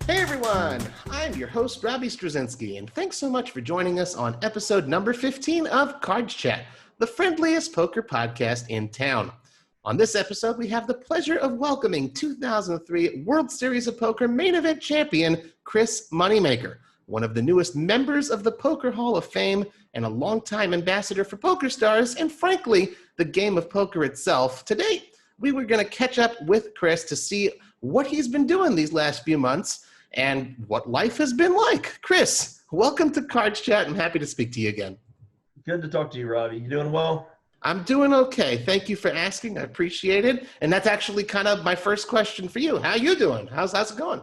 Hey everyone, I'm your host, Robbie Strazynski, and thanks so much for joining us on episode number 15 of CardsChat, the friendliest poker podcast in town. On this episode, we have the pleasure of welcoming 2003 World Series of Poker main event champion, Chris Moneymaker, one of the newest members of the Poker Hall of Fame and a longtime ambassador for PokerStars, and frankly, the game of poker itself. Today, we were going to catch up with Chris to see what he's been doing these last few months and what life has been like. Chris, welcome to CardsChat. I'm happy to speak to you again. Good to talk to you, Robbie. You doing well? I'm doing okay. Thank you for asking. I appreciate it. And that's actually kind of my first question for you. How you doing? How's it going?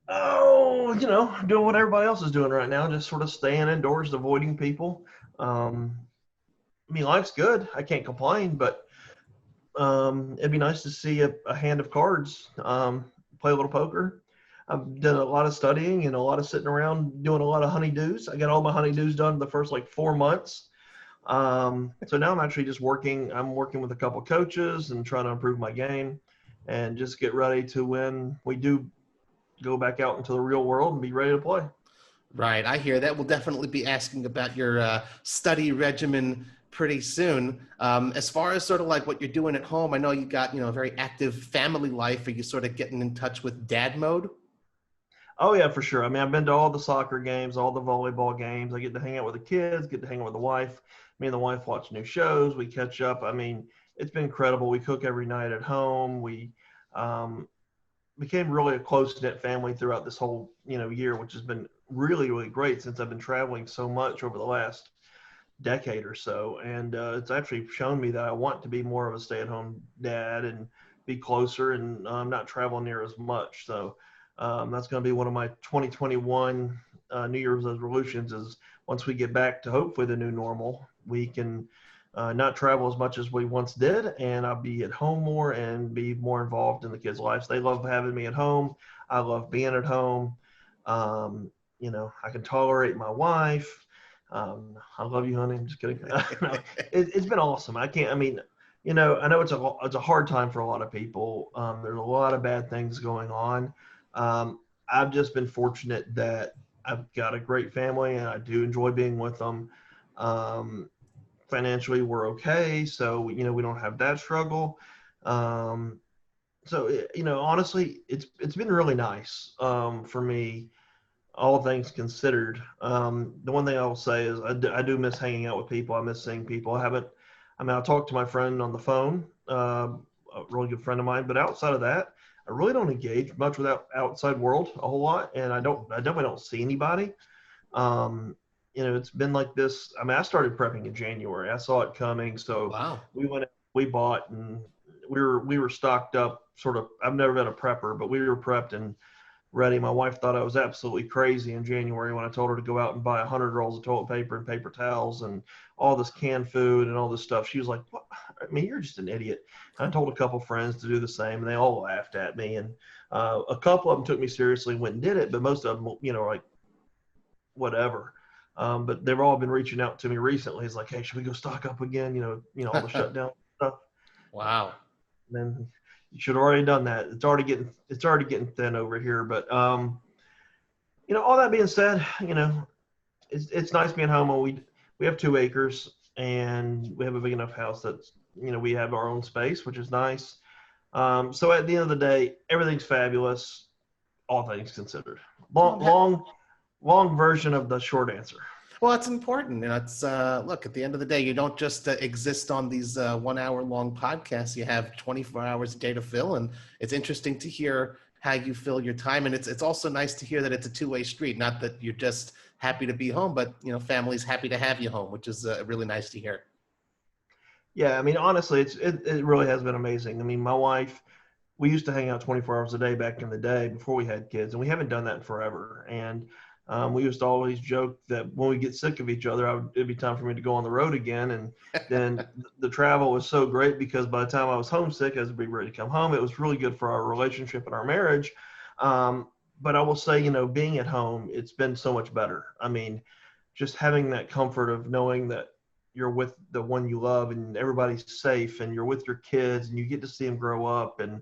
Oh, doing what everybody else is doing right now, just sort of staying indoors, avoiding people. Life's good. I can't complain, but it'd be nice to see a hand of cards, play a little poker. I've done a lot of studying and a lot of sitting around doing a lot of honeydews. I got all my honeydews done the first 4 months. So now I'm actually just working. I'm working with a couple coaches and trying to improve my game and just get ready to when we do go back out into the real world and be ready to play. Right. I hear that. We'll definitely be asking about your study regimen pretty soon. As far as sort of like what you're doing at home, I know you got, a very active family life. Are you sort of getting in touch with dad mode? Oh, yeah, for sure. I've been to all the soccer games, all the volleyball games. I get to hang out with the kids, get to hang out with the wife. Me and the wife watch new shows. We catch up. It's been incredible. We cook every night at home. We became really a close-knit family throughout this whole, year, which has been really, really great since I've been traveling so much over the last decade or so. And it's actually shown me that I want to be more of a stay-at-home dad and be closer and not travel near as much. So that's going to be one of my 2021 New Year's resolutions is once we get back to hopefully the new normal, we can not travel as much as we once did, and I'll be at home more and be more involved in the kids' lives. They love having me at home. I love being at home. I can tolerate my wife. I love you, honey. I'm just kidding. It's been awesome. I know it's a hard time for a lot of people. There's a lot of bad things going on. I've just been fortunate that I've got a great family and I do enjoy being with them. Financially, we're okay. So, we don't have that struggle. Honestly, it's been really nice for me, all things considered. The one thing I will say is I do miss hanging out with people. I miss seeing people. I talked to my friend on the phone, a really good friend of mine, but outside of that, I really don't engage much with the outside world a whole lot, and I definitely don't see anybody. It's been like this. I started prepping in January. I saw it coming, so Wow. we bought, and we were stocked up. Sort of. I've never been a prepper, but we were prepped and ready. My wife thought I was absolutely crazy in January when I told her to go out and buy 100 rolls of toilet paper and paper towels and all this canned food and all this stuff. She was like, "What? You're just an idiot." And I told a couple friends to do the same, and they all laughed at me. And a couple of them took me seriously and went and did it, but most of them, like, whatever. But they've all been reaching out to me recently. It's like, "Hey, should we go stock up again?" All the shutdown stuff. Wow. And then you should have already done that. It's already getting thin over here. But all that being said, it's nice being home. We have 2 acres and we have a big enough house that's we have our own space, which is nice. So at the end of the day, everything's fabulous, all things considered. Long version of the short answer. Well, it's important. It's look, at the end of the day, you don't just exist on these 1 hour long podcasts. You have 24 hours a day to fill. And it's interesting to hear how you fill your time. And it's also nice to hear that it's a two-way street, not that you're just happy to be home, but, family's happy to have you home, which is really nice to hear. Yeah. Honestly, it really has been amazing. My wife, we used to hang out 24 hours a day back in the day before we had kids, and we haven't done that in forever. And we used to always joke that when we get sick of each other, it'd be time for me to go on the road again. And then the travel was so great because by the time I was homesick, I was ready to come home. It was really good for our relationship and our marriage. But I will say, being at home, it's been so much better. Just having that comfort of knowing that you're with the one you love and everybody's safe and you're with your kids and you get to see them grow up. And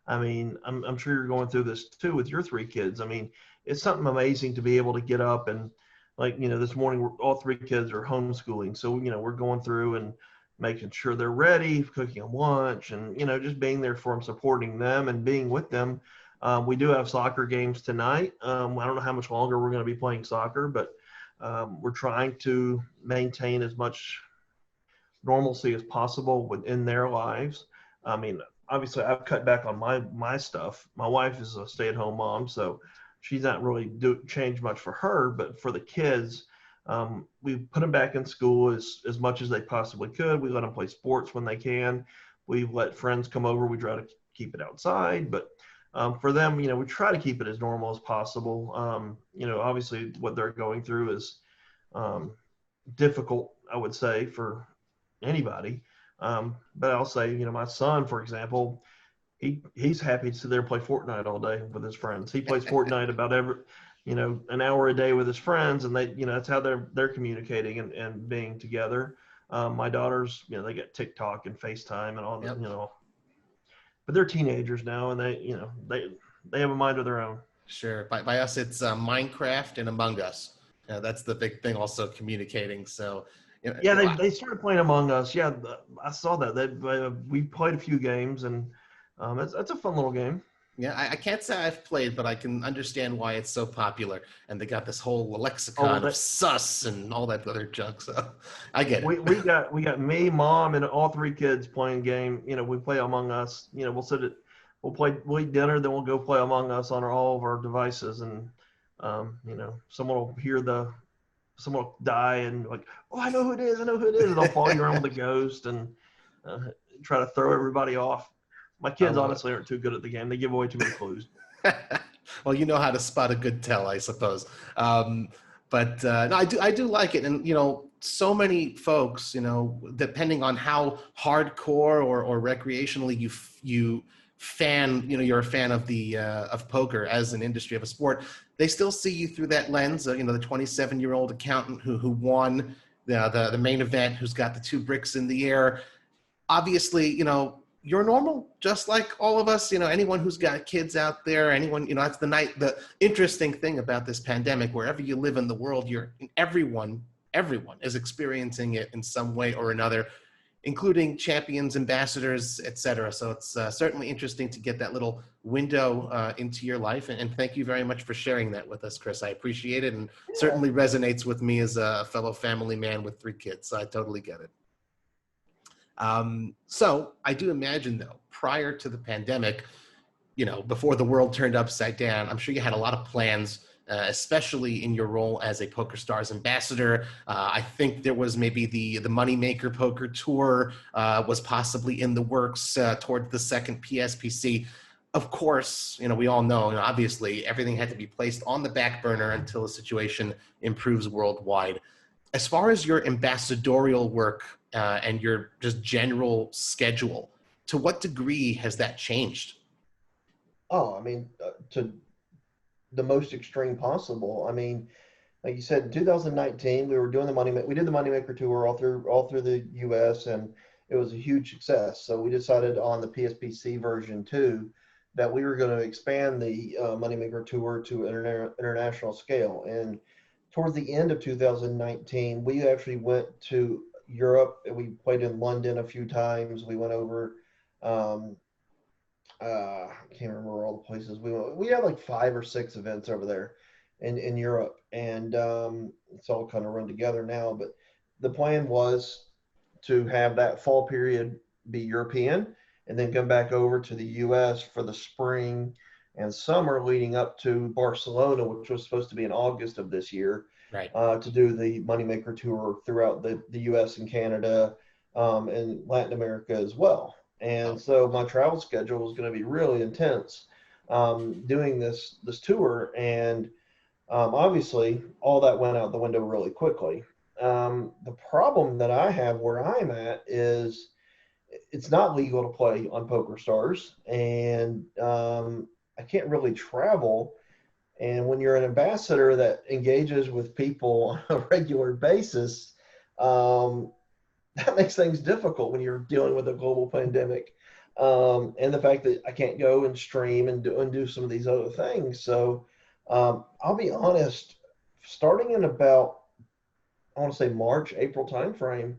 I mean, I'm sure you're going through this too with your 3 kids. I mean, it's something amazing to be able to get up and, like, this morning all 3 kids are homeschooling. So, we're going through and making sure they're ready, cooking them lunch, and, just being there for them, supporting them and being with them. We do have soccer games tonight. I don't know how much longer we're going to be playing soccer, but we're trying to maintain as much normalcy as possible within their lives. I mean, obviously I've cut back on my stuff. My wife is a stay-at-home mom, so she's not really change much for her, but for the kids, we put them back in school as much as they possibly could. We let them play sports when they can. We let friends come over. We try to keep it outside, but for them, we try to keep it as normal as possible. Obviously what they're going through is difficult, I would say, for anybody. But I'll say, my son, for example, he's happy to sit there and play Fortnite all day with his friends. He plays Fortnite about an hour a day with his friends, and they, that's how they're communicating and being together. My daughters, they get TikTok and FaceTime and all that, Yep. but they're teenagers now, and they have a mind of their own. Sure. By us, it's Minecraft and Among Us. That's the big thing, also communicating. So, yeah, they started playing Among Us. Yeah, I saw that. We played a few games, and that's a fun little game. Yeah, I can't say I've played, but I can understand why it's so popular. And they got this whole lexicon of sus and all that other junk. So I get it. We got me, mom, and all 3 kids playing game. We play Among Us. We'll eat dinner, then we'll go play Among Us on all of our devices, and someone will hear someone will die and like, oh, I know who it is. And they'll follow you around with a ghost and try to throw everybody off. My kids honestly aren't too good at the game. They give away too many clues. Well, you know how to spot a good tell, I suppose. But no, I do like it. And, so many folks, depending on how hardcore or recreationally you fan, you're a fan of of poker as an industry, of a sport, they still see you through that lens. The 27-year-old accountant who won the main event, who's got the 2 bricks in the air. Obviously, you're normal, just like all of us. Anyone who's got kids out there, anyone, that's the interesting thing about this pandemic. Wherever you live in the world, everyone is experiencing it in some way or another, including champions, ambassadors, etc. So it's certainly interesting to get that little window into your life. And thank you very much for sharing that with us, Chris. I appreciate it, and certainly resonates with me as a fellow family man with 3 kids. So I totally get it. So I do imagine, though, prior to the pandemic, before the world turned upside down, I'm sure you had a lot of plans, especially in your role as a PokerStars ambassador. I think there was maybe the Moneymaker poker tour was possibly in the works towards the second PSPC. Of course, we all know, obviously, everything had to be placed on the back burner until the situation improves worldwide. As far as your ambassadorial work and your just general schedule, to what degree has that changed? Oh, I mean, to the most extreme possible. I mean, like you said, in 2019, we were doing we did the Moneymaker tour all through the U.S., and it was a huge success. So we decided on the PSPC version 2 that we were going to expand the Moneymaker tour to international scale. And towards the end of 2019, we actually went to Europe. We played in London a few times. We went over, I can't remember all the places we went. We had like 5 or 6 events over there in Europe, and it's all kind of run together now. But the plan was to have that fall period be European, and then come back over to the U.S. for the spring and summer leading up to Barcelona, which was supposed to be in August of this year, right? To do the Moneymaker tour throughout the U.S. and Canada and Latin America as well. And so my travel schedule was going to be really intense doing this tour. And obviously, all that went out the window really quickly. The problem that I have where I'm at is it's not legal to play on PokerStars, and I can't really travel. And when you're an ambassador that engages with people on a regular basis, that makes things difficult when you're dealing with a global pandemic. and the fact that I can't go and stream and do some of these other things. So I'll be honest, starting in about, I want to say March, April timeframe,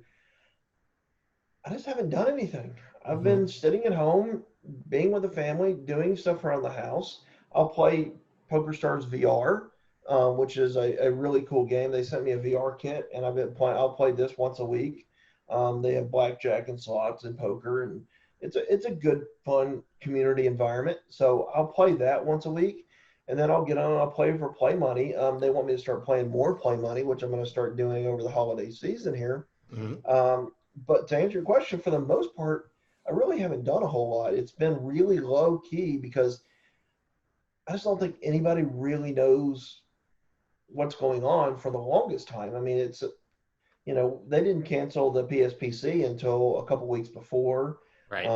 I just haven't done anything. I've been sitting at home, being with the family, doing stuff around the house. I'll play PokerStars VR, which is a really cool game. They sent me a VR kit, and I'll play this once a week. They have blackjack and slots and poker, and it's a good, fun community environment. So I'll play that once a week, and then I'll get on and I'll play for Play Money. They want me to start playing more Play Money, which I'm going to start doing over the holiday season here. But to answer your question, for the most part, I really haven't done a whole lot. It's been really low key because I just don't think anybody really knows what's going on for the longest time. I mean, they didn't cancel the PSPC until a couple weeks before. Right.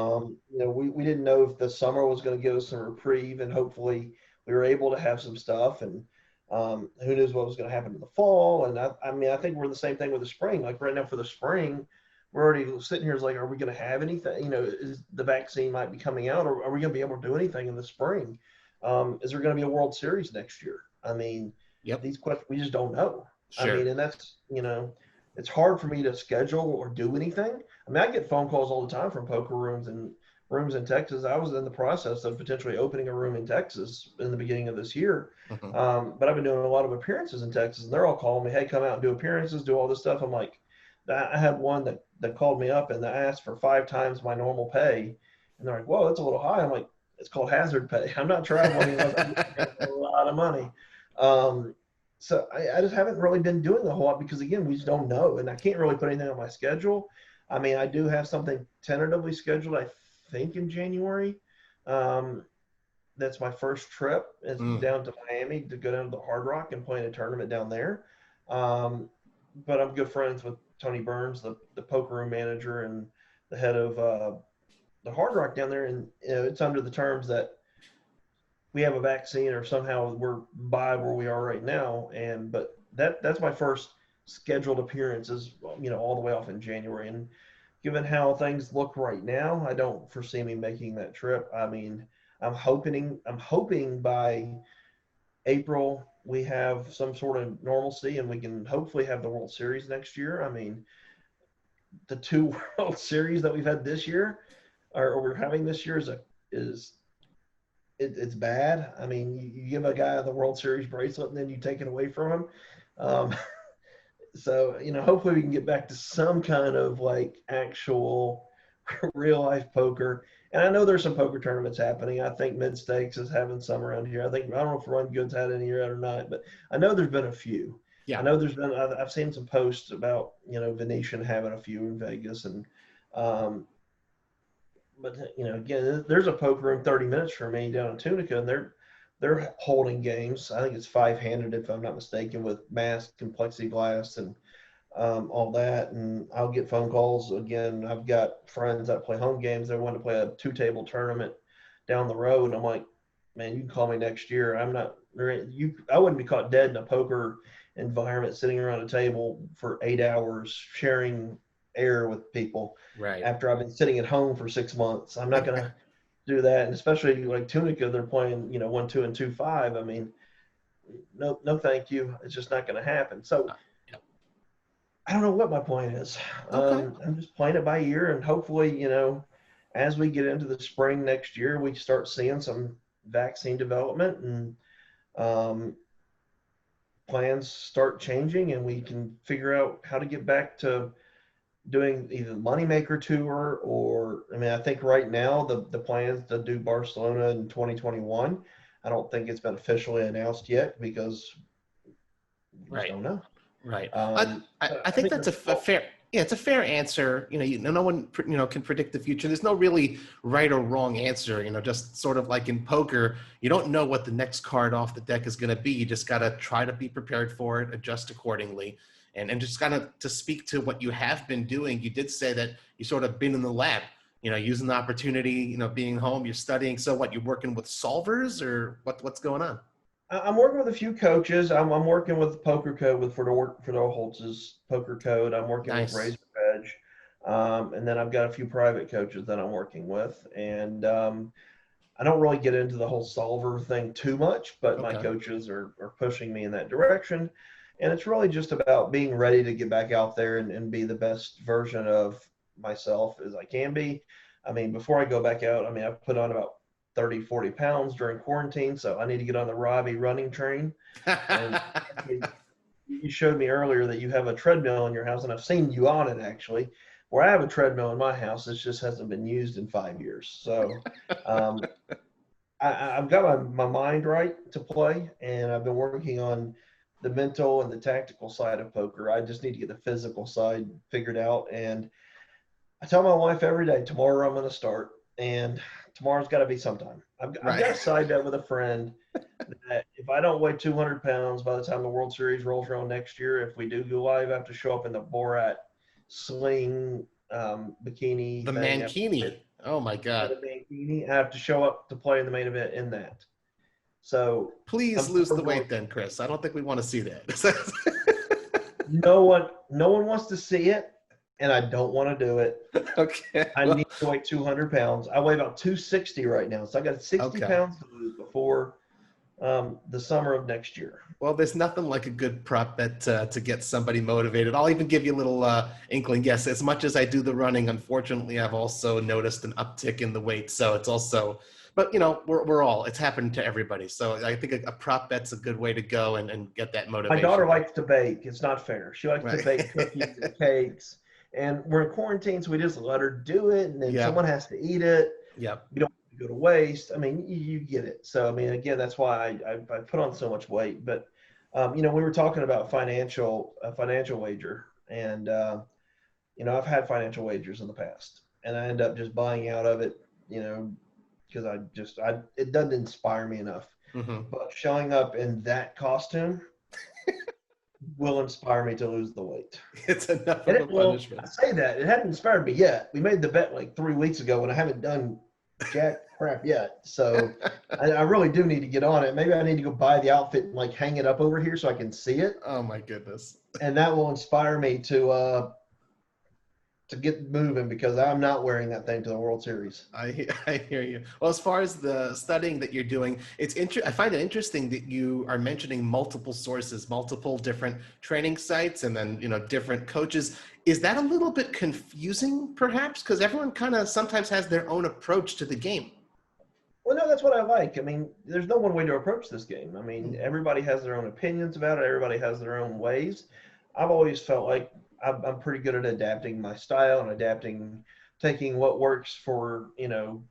We didn't know if the summer was going to give us some reprieve, and hopefully we were able to have some stuff. And who knows what was going to happen in the fall. And I think we're the same thing with the spring. Like right now for the spring, we're already sitting here like, are we going to have anything? Is the vaccine might be coming out, or are we going to be able to do anything in the spring? Is there going to be a World Series next year? I mean, these questions, we just don't know. Sure. I mean, and that's, it's hard for me to schedule or do anything. I mean, I get phone calls all the time from poker rooms in Texas. I was in the process of potentially opening a room in Texas in the beginning of this year. But I've been doing a lot of appearances in Texas, and they're all calling me, hey, come out and do appearances, do all this stuff. I'm like, I had one that called me up and I asked for 5 times my normal pay. And they're like, whoa, that's a little high. I'm like, it's called hazard pay. I'm not traveling. A lot of money. So I just haven't really been doing a whole lot because, again, we just don't know. And I can't really put anything on my schedule. I mean, I do have something tentatively scheduled, I think, in January. That's my first trip. It's down to Miami to go down to the Hard Rock and play in a tournament down there. But I'm good friends with Tony Burns, the poker room manager and the head of the Hard Rock down there. And it's under the terms that we have a vaccine or somehow we're by where we are right now. But that's my first scheduled appearance is, all the way off in January. And given how things look right now, I don't foresee me making that trip. I mean, I'm hoping by April we have some sort of normalcy and we can hopefully have the World Series next year. I mean, the 2 World Series that we've had this year or we're having this year it's bad. I mean, you give a guy the World Series bracelet and then you take it away from him. So, hopefully we can get back to some kind of like actual real life poker. And I know there's some poker tournaments happening. I think Mid Stakes is having some around here. I don't know if Run Good's had any yet or not, but I know there's been a few. Yeah. I know I've seen some posts about, Venetian having a few in Vegas. And, but again, there's a poker room 30 minutes from me down in Tunica, and they're holding games. I think it's 5-handed if I'm not mistaken, with mask and plexiglass and all that. And I'll get phone calls. Again, I've got friends that play home games. They want to play a 2-table tournament down the road. And I'm like, man, you can call me next year. I wouldn't be caught dead in a poker environment sitting around a table for 8 hours sharing air with people. Right. After I've been sitting at home for 6 months. I'm not going to do that. And especially like Tunica, they're playing, 1-2 and 2-5. I mean, no, thank you. It's just not going to happen. So I don't know what my plan is. Okay. I'm just playing it by ear, and hopefully, as we get into the spring next year, we start seeing some vaccine development and plans start changing, and we can figure out how to get back to doing either the Moneymaker tour or, I think right now the plans to do Barcelona in 2021. I don't think it's been officially announced yet because we just don't know. Right. I think that's a fair. Yeah, it's a fair answer. No one can predict the future. There's no really right or wrong answer. Just sort of like in poker, you don't know what the next card off the deck is going to be. You just got to try to be prepared for it, adjust accordingly, and just kind of to speak to what you have been doing. You did say that you sort of been in the lab, using the opportunity, being home, you're studying. So what, you're working with solvers or what's going on? I'm working with a few coaches. I'm working with Poker Code with Fedor Holtz's Poker Code. I'm working with Razor Edge. And then I've got a few private coaches that I'm working with. And I don't really get into the whole solver thing too much, but my coaches are pushing me in that direction. And it's really just about being ready to get back out there and be the best version of myself as I can be. I mean, before I go back out, I mean, I've put on about 30, 40 pounds during quarantine, so I need to get on the Robbie running train. And you showed me earlier that you have a treadmill in your house, and I've seen you on it actually. Where I have a treadmill in my house, it just hasn't been used in 5 years. So I've got my mind right to play, and I've been working on the mental and the tactical side of poker. I just need to get the physical side figured out. And I tell my wife every day, tomorrow I'm going to start, and tomorrow's got to be sometime. I've got a side bet with a friend that if I don't weigh 200 pounds by the time the World Series rolls around next year, if we do go live, I have to show up in the Borat sling bikini. The mankini. Oh my God. The mankini. I have to show up to play in the main event in that. So please lose the weight then, Chris. I don't think we want to see that. No one wants to see it, and I don't want to do it. Okay. I need to weigh 200 pounds. I weigh about 260 right now, so I got 60 pounds to lose before the summer of next year. Well, there's nothing like a good prop bet to get somebody motivated. I'll even give you a little inkling. Yes, as much as I do the running, unfortunately, I've also noticed an uptick in the weight. So it's also, but you know, it's happened to everybody. So I think a prop bet's a good way to go and get that motivation. My daughter likes to bake. It's not fair. She likes to bake cookies and cakes. And we're in quarantine, so we just let her do it, and then someone has to eat it. Yep. You don't want to go to waste. I mean, you get it. So, I mean, again, that's why I put on so much weight. But, you know, we were talking about a financial wager. And, you know, I've had financial wagers in the past. And I end up just buying out of it, you know, because it doesn't inspire me enough. Mm-hmm. But showing up in that costume will inspire me to lose the weight. It's enough of a punishment. I say that. It hadn't inspired me yet. We made the bet like 3 weeks ago, and I haven't done jack crap yet. So I really do need to get on it. Maybe I need to go buy the outfit and like hang it up over here so I can see it. Oh my goodness. And that will inspire me to get moving, because I'm not wearing that thing to the World Series. I hear you. Well, as far as the studying that you're doing, I find it interesting that you are mentioning multiple sources, multiple different training sites, and then, you know, different coaches. Is that a little bit confusing, perhaps? Because everyone kind of sometimes has their own approach to the game. Well, no, that's what I like. I mean, there's no one way to approach this game. I mean, everybody has their own opinions about it. Everybody has their own ways. I've always felt like I'm pretty good at adapting my style and taking what works for, you know,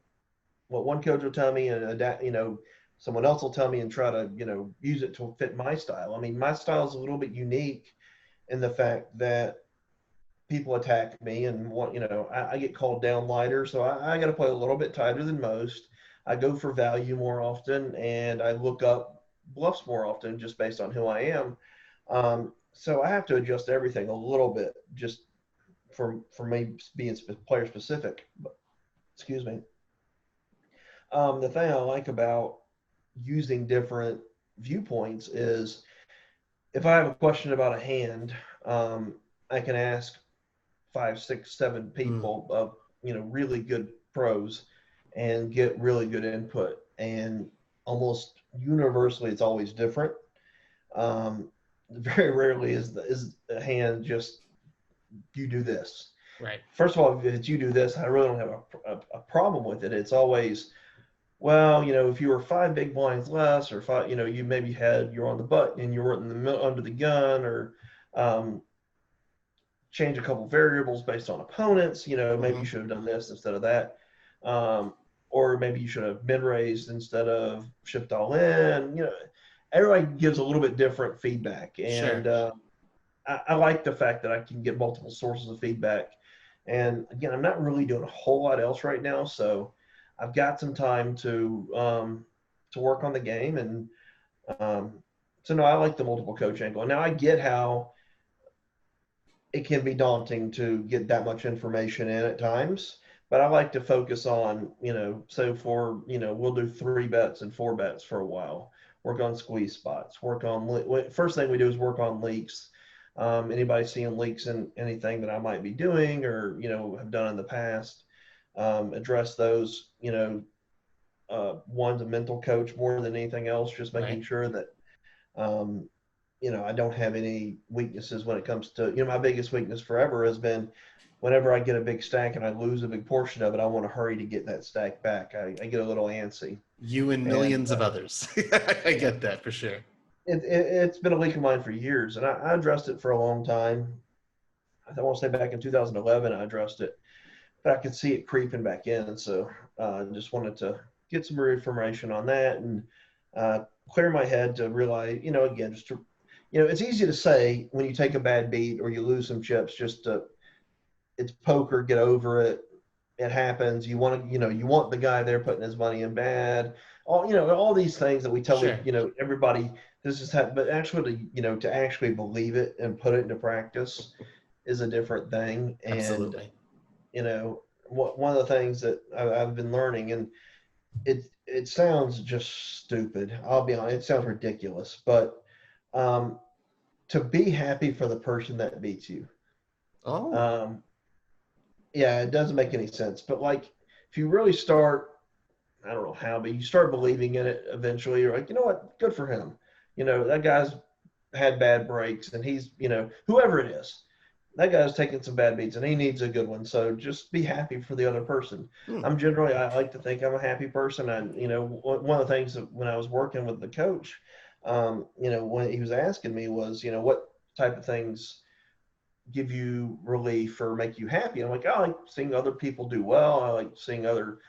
what one coach will tell me, and someone else will tell me, and try to, you know, use it to fit my style. I mean, my style is a little bit unique in the fact that people attack me and want, you know, I get called down lighter. So I got to play a little bit tighter than most. I go for value more often, and I look up bluffs more often just based on who I am. So I have to adjust everything a little bit just for me being player specific. Excuse me. The thing I like about using different viewpoints is if I have a question about a hand, I can ask 5, 6, 7 people of, you know, really good pros and get really good input. And almost universally, it's always different. Very rarely is the hand just, you do this. Right. First of all, if it's you do this, I really don't have a problem with it. It's always, well, you know, if you were 5 big blinds less, or 5, you know, you maybe you're on the button and you were in the middle under the gun, or change a couple variables based on opponents. You know, maybe you should have done this instead of that. Or maybe you should have mid-raised instead of shipped all in. You know, everybody gives a little bit different feedback. And sure. I like the fact that I can get multiple sources of feedback. And again, I'm not really doing a whole lot else right now, so I've got some time to work on the game. And so no, I like the multiple coach angle. Now I get how it can be daunting to get that much information in at times, but I like to focus on, you know, so for, you know, we'll do 3 bets and 4 bets for a while, work on squeeze spots, first thing we do is work on leaks. Anybody seeing leaks in anything that I might be doing or, have done in the past, address those, one's a mental coach more than anything else, just making Right. sure that, I don't have any weaknesses when it comes to, my biggest weakness forever has been whenever I get a big stack and I lose a big portion of it, I want to hurry to get that stack back. I get a little antsy. You and And millions of others. I get that for sure. it's been a leak of mine for years, and I addressed it for a long time. I want to say back in 2011, I addressed it, but I could see it creeping back in. So I just wanted to get some more information on that and clear my head to realize, again, just to, it's easy to say when you take a bad beat or you lose some chips, just to, it's poker, get over it. It happens. You want to, you want the guy there putting his money in bad. All these things that we tell, Sure. Everybody, this is how, but actually, to actually believe it and put it into practice is a different thing. And, Absolutely. one of the things that I've been learning, and it sounds just stupid. I'll be honest, it sounds ridiculous, but to be happy for the person that beats you. Oh, Yeah, it doesn't make any sense. But like, if you really start, I don't know how, but you start believing in it eventually, you're like, you know what, good for him. That guy's had bad breaks and he's, whoever it is, that guy's taking some bad beats and he needs a good one. So just be happy for the other person. I like to think I'm a happy person. One of the things that when I was working with the coach, when he was asking me was, what type of things give you relief or make you happy? I'm like, I like seeing other people do well. I like seeing other,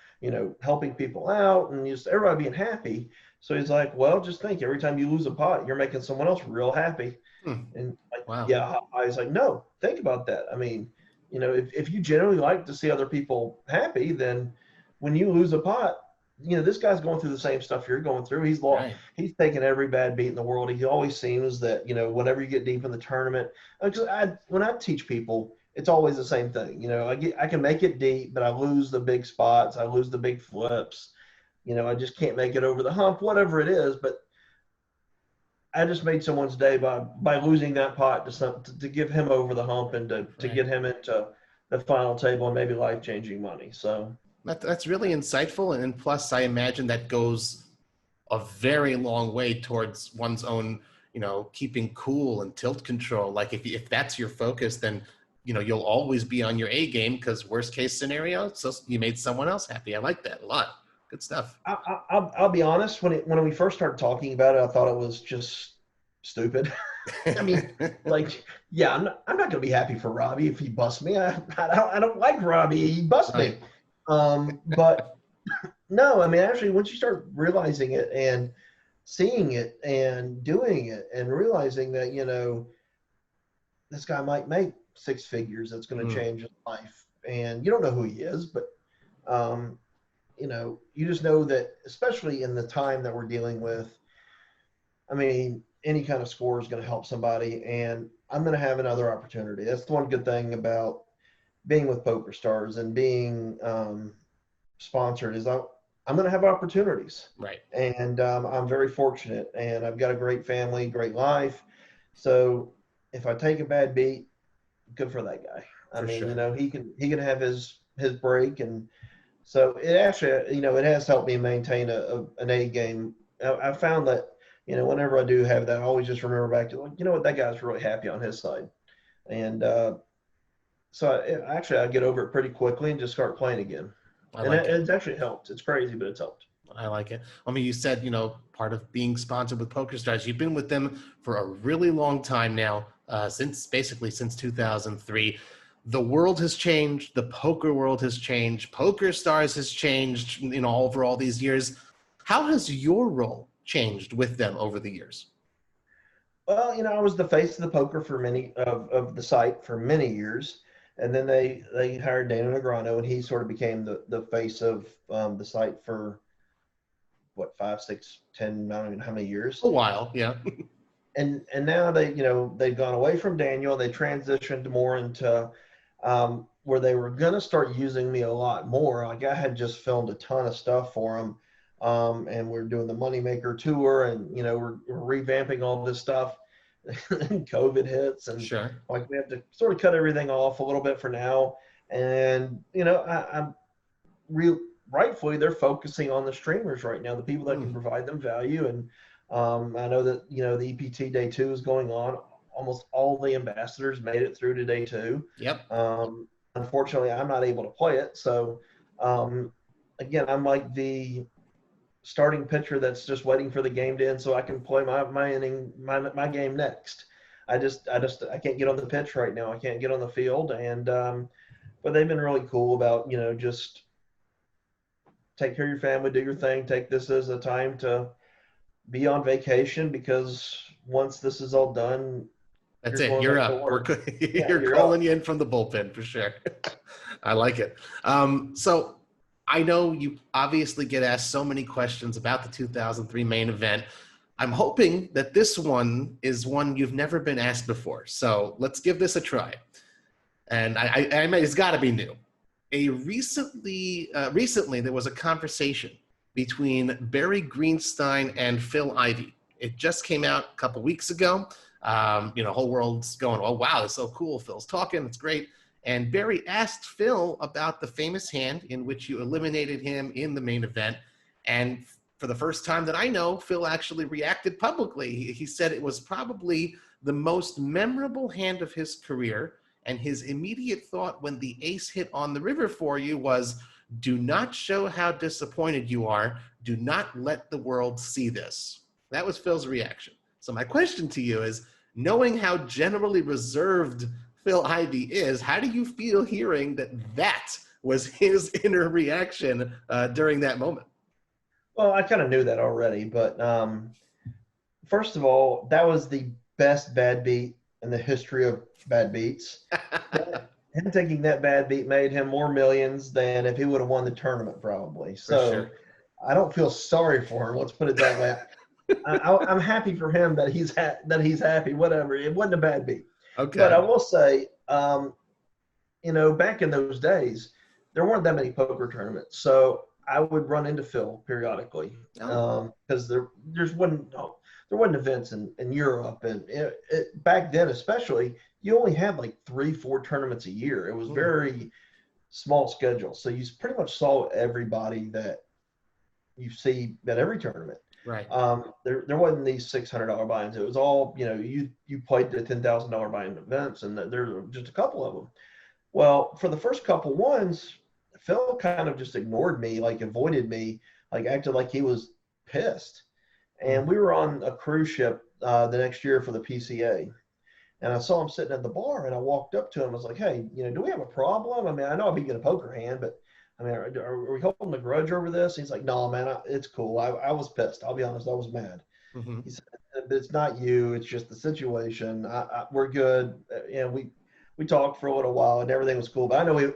helping people out and just everybody being happy. So he's like, well, just think every time you lose a pot, you're making someone else real happy. And like, wow. yeah, I was like, no, think about that. I mean, if you generally like to see other people happy, then when you lose a pot, this guy's going through the same stuff you're going through. Right. He's taking every bad beat in the world. He always seems that, whenever you get deep in the tournament, when I teach people, it's always the same thing. I can make it deep, but I lose the big spots. I lose the big flips. I just can't make it over the hump, whatever it is. But I just made someone's day by losing that pot to give him over the hump and to get him into the final table and maybe life-changing money. So That's really insightful. And plus, I imagine that goes a very long way towards one's own, keeping cool and tilt control. Like if that's your focus, then, you'll always be on your A game because worst case scenario, so you made someone else happy. I like that a lot. Good stuff. I'll be honest. When we first started talking about it, I thought it was just stupid. I mean, like, yeah, I'm not going to be happy for Robbie if he busts me. I don't like Robbie. He busts me. But no, I mean, actually, once you start realizing it and seeing it and doing it and realizing that, this guy might make six figures, that's going to change his life. And you don't know who he is, but, you just know that, especially in the time that we're dealing with, I mean, any kind of score is going to help somebody. And I'm going to have another opportunity. That's the one good thing about being with PokerStars and being sponsored is I'm going to have opportunities. Right. And I'm very fortunate and I've got a great family, great life. So if I take a bad beat, good for that guy. Sure. He can have his break. And so it actually, it has helped me maintain an A game. I found that, whenever I do have that, I always just remember back to, like, what, that guy's really happy on his side. And so I get over it pretty quickly and just start playing again. It's actually helped. It's crazy, but it's helped. I like it. I mean, you said, part of being sponsored with PokerStars, you've been with them for a really long time now, since 2003. The world has changed. The poker world has changed. PokerStars has changed, over all these years. How has your role changed with them over the years? Well, I was the face of the poker for many of the site for many years. And then they hired Dana Negreanu, and he sort of became the face of the site for, 5, 6, 10, I don't even know how many years. A while, yeah. And now they've gone away from Daniel. They transitioned more into where they were going to start using me a lot more. Like, I had just filmed a ton of stuff for them. And we're doing the Moneymaker tour, and we're revamping all this stuff. and COVID hits, and Sure. like we have to sort of cut everything off a little bit for now. And I'm rightfully they're focusing on the streamers right now, the people that can provide them value. And I know that the EPT day 2 is going on. Almost all the ambassadors made it through to day 2. Yep. Unfortunately, I'm not able to play it. So again, I'm like the starting pitcher that's just waiting for the game to end so I can play my inning, my game next. I can't get on the pitch right now. I can't get on the field. And but they've been really cool about just take care of your family, do your thing, take this as a time to be on vacation, because once this is all done, that's it. You're up. You're calling you in from the bullpen for sure. I like it. So I know you obviously get asked so many questions about the 2003 main event. I'm hoping that this one is one you've never been asked before. So let's give this a try. And it's got to be new. Recently, there was a conversation between Barry Greenstein and Phil Ivey. It just came out a couple weeks ago. Whole world's going, oh, wow, that's so cool. Phil's talking. It's great. And Barry asked Phil about the famous hand in which you eliminated him in the main event. And for the first time that I know, Phil actually reacted publicly. He said it was probably the most memorable hand of his career. And his immediate thought when the ace hit on the river for you was, do not show how disappointed you are. Do not let the world see this. That was Phil's reaction. So my question to you is, knowing how generally reserved Phil Ivey is, how do you feel hearing that was his inner reaction during that moment? Well, I kind of knew that already, but first of all, that was the best bad beat in the history of bad beats. Him taking that bad beat made him more millions than if he would have won the tournament, probably. So sure. I don't feel sorry for him. Let's put it that way. I'm happy for him that he's happy. Whatever. It wasn't a bad beat. Okay. But I will say, back in those days, there weren't that many poker tournaments. So I would run into Phil periodically because there wasn't events in Europe. And back then, especially, you only had like 3-4 tournaments a year. It was very small schedule. So you pretty much saw everybody that you see at every tournament. Right. There wasn't these $600 buy-ins. It was all, you played the $10,000 buy-in events, and there were just a couple of them. Well, for the first couple ones, Phil kind of just ignored me, like avoided me, like acted like he was pissed. And we were on a cruise ship the next year for the PCA. And I saw him sitting at the bar, and I walked up to him. I was like, hey, do we have a problem? I mean, I know I beat you in a poker hand, but I mean, are we holding a grudge over this? He's like, no, man, it's cool. I was pissed. I'll be honest. I was mad. Mm-hmm. He said, it's not you. It's just the situation. We're good. We talked for a little while, and everything was cool. But I know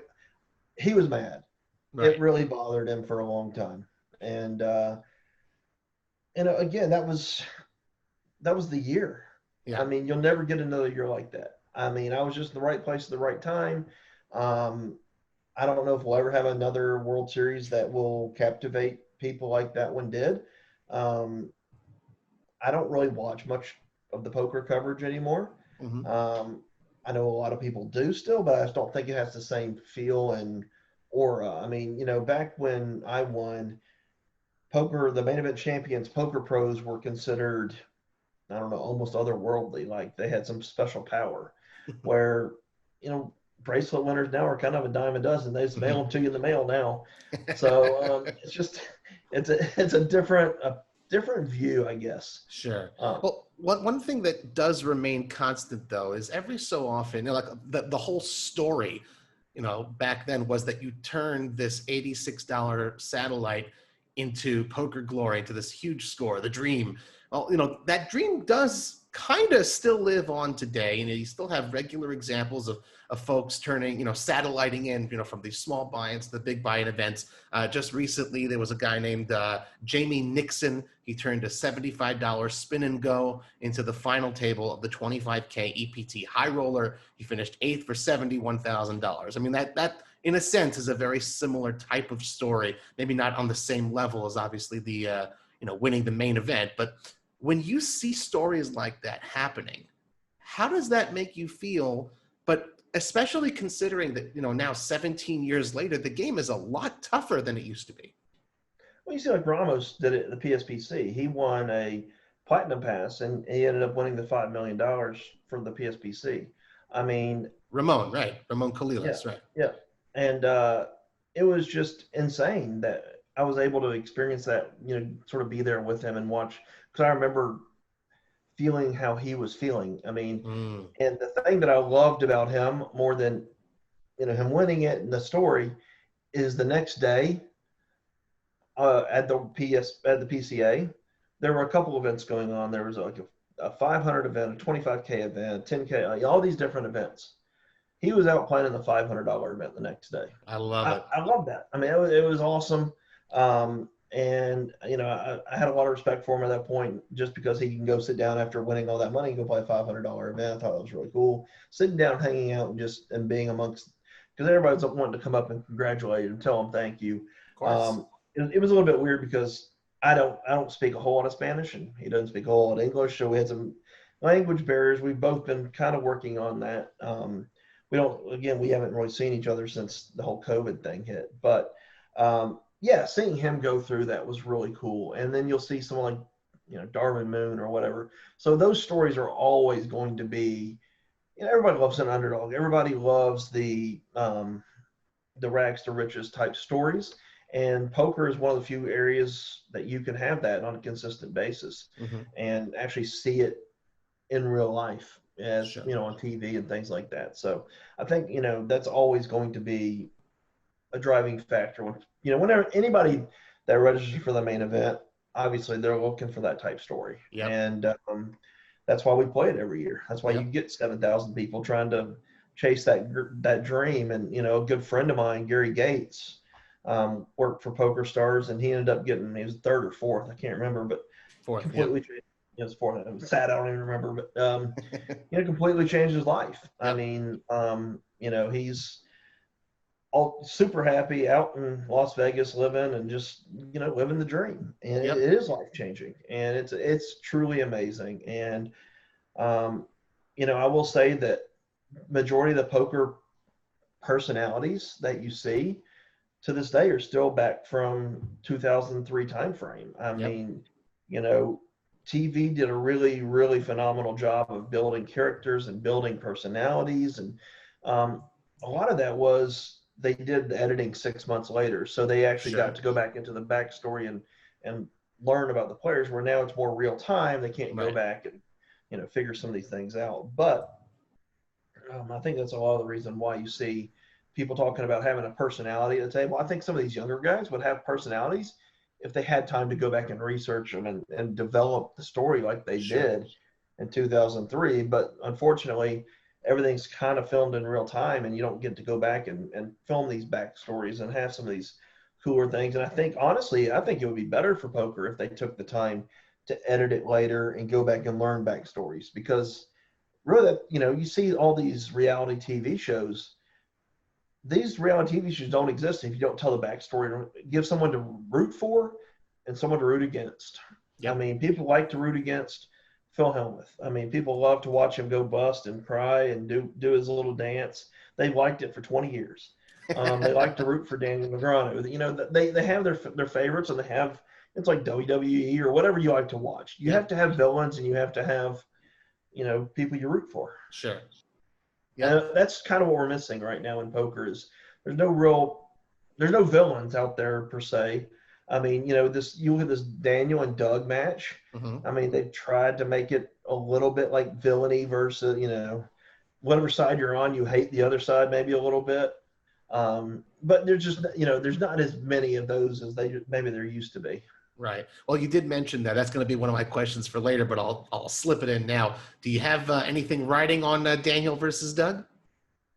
he was mad. Right. It really bothered him for a long time. And, again, that was the year. Yeah. I mean, you'll never get another year like that. I mean, I was just in the right place at the right time. I don't know if we'll ever have another World Series that will captivate people like that one did. I don't really watch much of the poker coverage anymore. Mm-hmm. I know a lot of people do still, but I just don't think it has the same feel and aura. I mean, back when I won poker, the main event champions, poker pros were considered, I don't know, almost otherworldly. Like they had some special power where, bracelet winners now are kind of a dime a dozen. They just mail them to you in the mail now. So it's a different view, I guess. Sure. Well, one thing that does remain constant though is every so often, like the whole story, back then was that you turned this $86 satellite into poker glory, into this huge score, the dream. Well, that dream does kind of still live on today. You still have regular examples of folks turning, satelliting in, from these small buy-ins to the big buy-in events. Just recently, there was a guy named Jamie Nixon. He turned a $75 spin and go into the final table of the 25K EPT high roller. He finished 8th for $71,000. I mean, that in a sense is a very similar type of story. Maybe not on the same level as obviously the, winning the main event, but when you see stories like that happening, How does that make you feel? But especially considering that, now 17 years later, the game is a lot tougher than it used to be. Well, you see, like Ramos did it at the PSPC. He won a Platinum Pass, and he ended up winning the $5 million from the PSPC. I mean, Ramon, right? Ramon Kalilas, yeah, right? Yeah, and it was just insane that I was able to experience that. Sort of be there with him and watch. Because I remember feeling how he was feeling. I mean, and the thing that I loved about him more than him winning it and the story is the next day at the PCA, there were a couple events going on. There was like a 500 event, a 25K event, 10K, all these different events. He was out playing in the $500 event the next day. I love it. I love that. I mean, it was awesome. And, I had a lot of respect for him at that point just because he can go sit down after winning all that money and go play a $500 event. I thought that was really cool. Sitting down, hanging out, and being amongst – because everybody's wanting to come up and congratulate and tell him thank you. Of course. It was a little bit weird because I don't speak a whole lot of Spanish and he doesn't speak a whole lot of English. So we had some language barriers. We've both been kind of working on that. We haven't really seen each other since the whole COVID thing hit. But seeing him go through that was really cool. And then you'll see someone like, Darwin Moon or whatever. So those stories are always going to be, everybody loves an underdog. Everybody loves the rags to riches type stories. And poker is one of the few areas that you can have that on a consistent basis and actually see it in real life as, Sure. On TV and things like that. So I think, that's always going to be a driving factor. Whenever anybody that registers for the main event, obviously they're looking for that type story. Yep. And that's why we play it every year. That's why you get 7,000 people trying to chase that dream. And, a good friend of mine, Gary Gates, worked for PokerStars, and he ended up he was third or fourth, I can't remember, but Fourth, completely changed. It was fourth. It was sad, I don't even remember, but completely changed his life. I mean, he's all super happy out in Las Vegas living and just living the dream, and it is life changing, and it's truly amazing. And I will say that majority of the poker personalities that you see to this day are still back from 2003 timeframe. I mean, TV did a really, really phenomenal job of building characters and building personalities. And a lot of that was they did the editing 6 months later. So they actually got to go back into the backstory and learn about the players, where now it's more real time. They can't go back and, figure some of these things out. But I think that's a lot of the reason why you see people talking about having a personality at the table. I think some of these younger guys would have personalities if they had time to go back and research them and develop the story like they did in 2003. But unfortunately, everything's kind of filmed in real time, and you don't get to go back and film these backstories and have some of these cooler things. And I think, honestly, it would be better for poker if they took the time to edit it later and go back and learn backstories. Because really, you see all these reality TV shows. These reality TV shows don't exist if you don't tell the backstory, give someone to root for and someone to root against. I mean, people like to root against Phil Hellmuth. I mean, people love to watch him go bust and cry and do his little dance. They've liked it for 20 years. They like to root for Daniel Negreanu. They have their favorites, and it's like WWE or whatever you like to watch. You have to have villains, and you have to have, people you root for. Sure. Yeah, that's kind of what we're missing right now in poker. Is there's no villains out there per se. I mean, you look at this Daniel and Doug match. I mean, they've tried to make it a little bit like villainy versus, whatever side you're on, you hate the other side maybe a little bit. But there's just, there's not as many of those as maybe there used to be. Right. Well, you did mention that. That's going to be one of my questions for later, but I'll slip it in now. Do you have anything riding on Daniel versus Doug?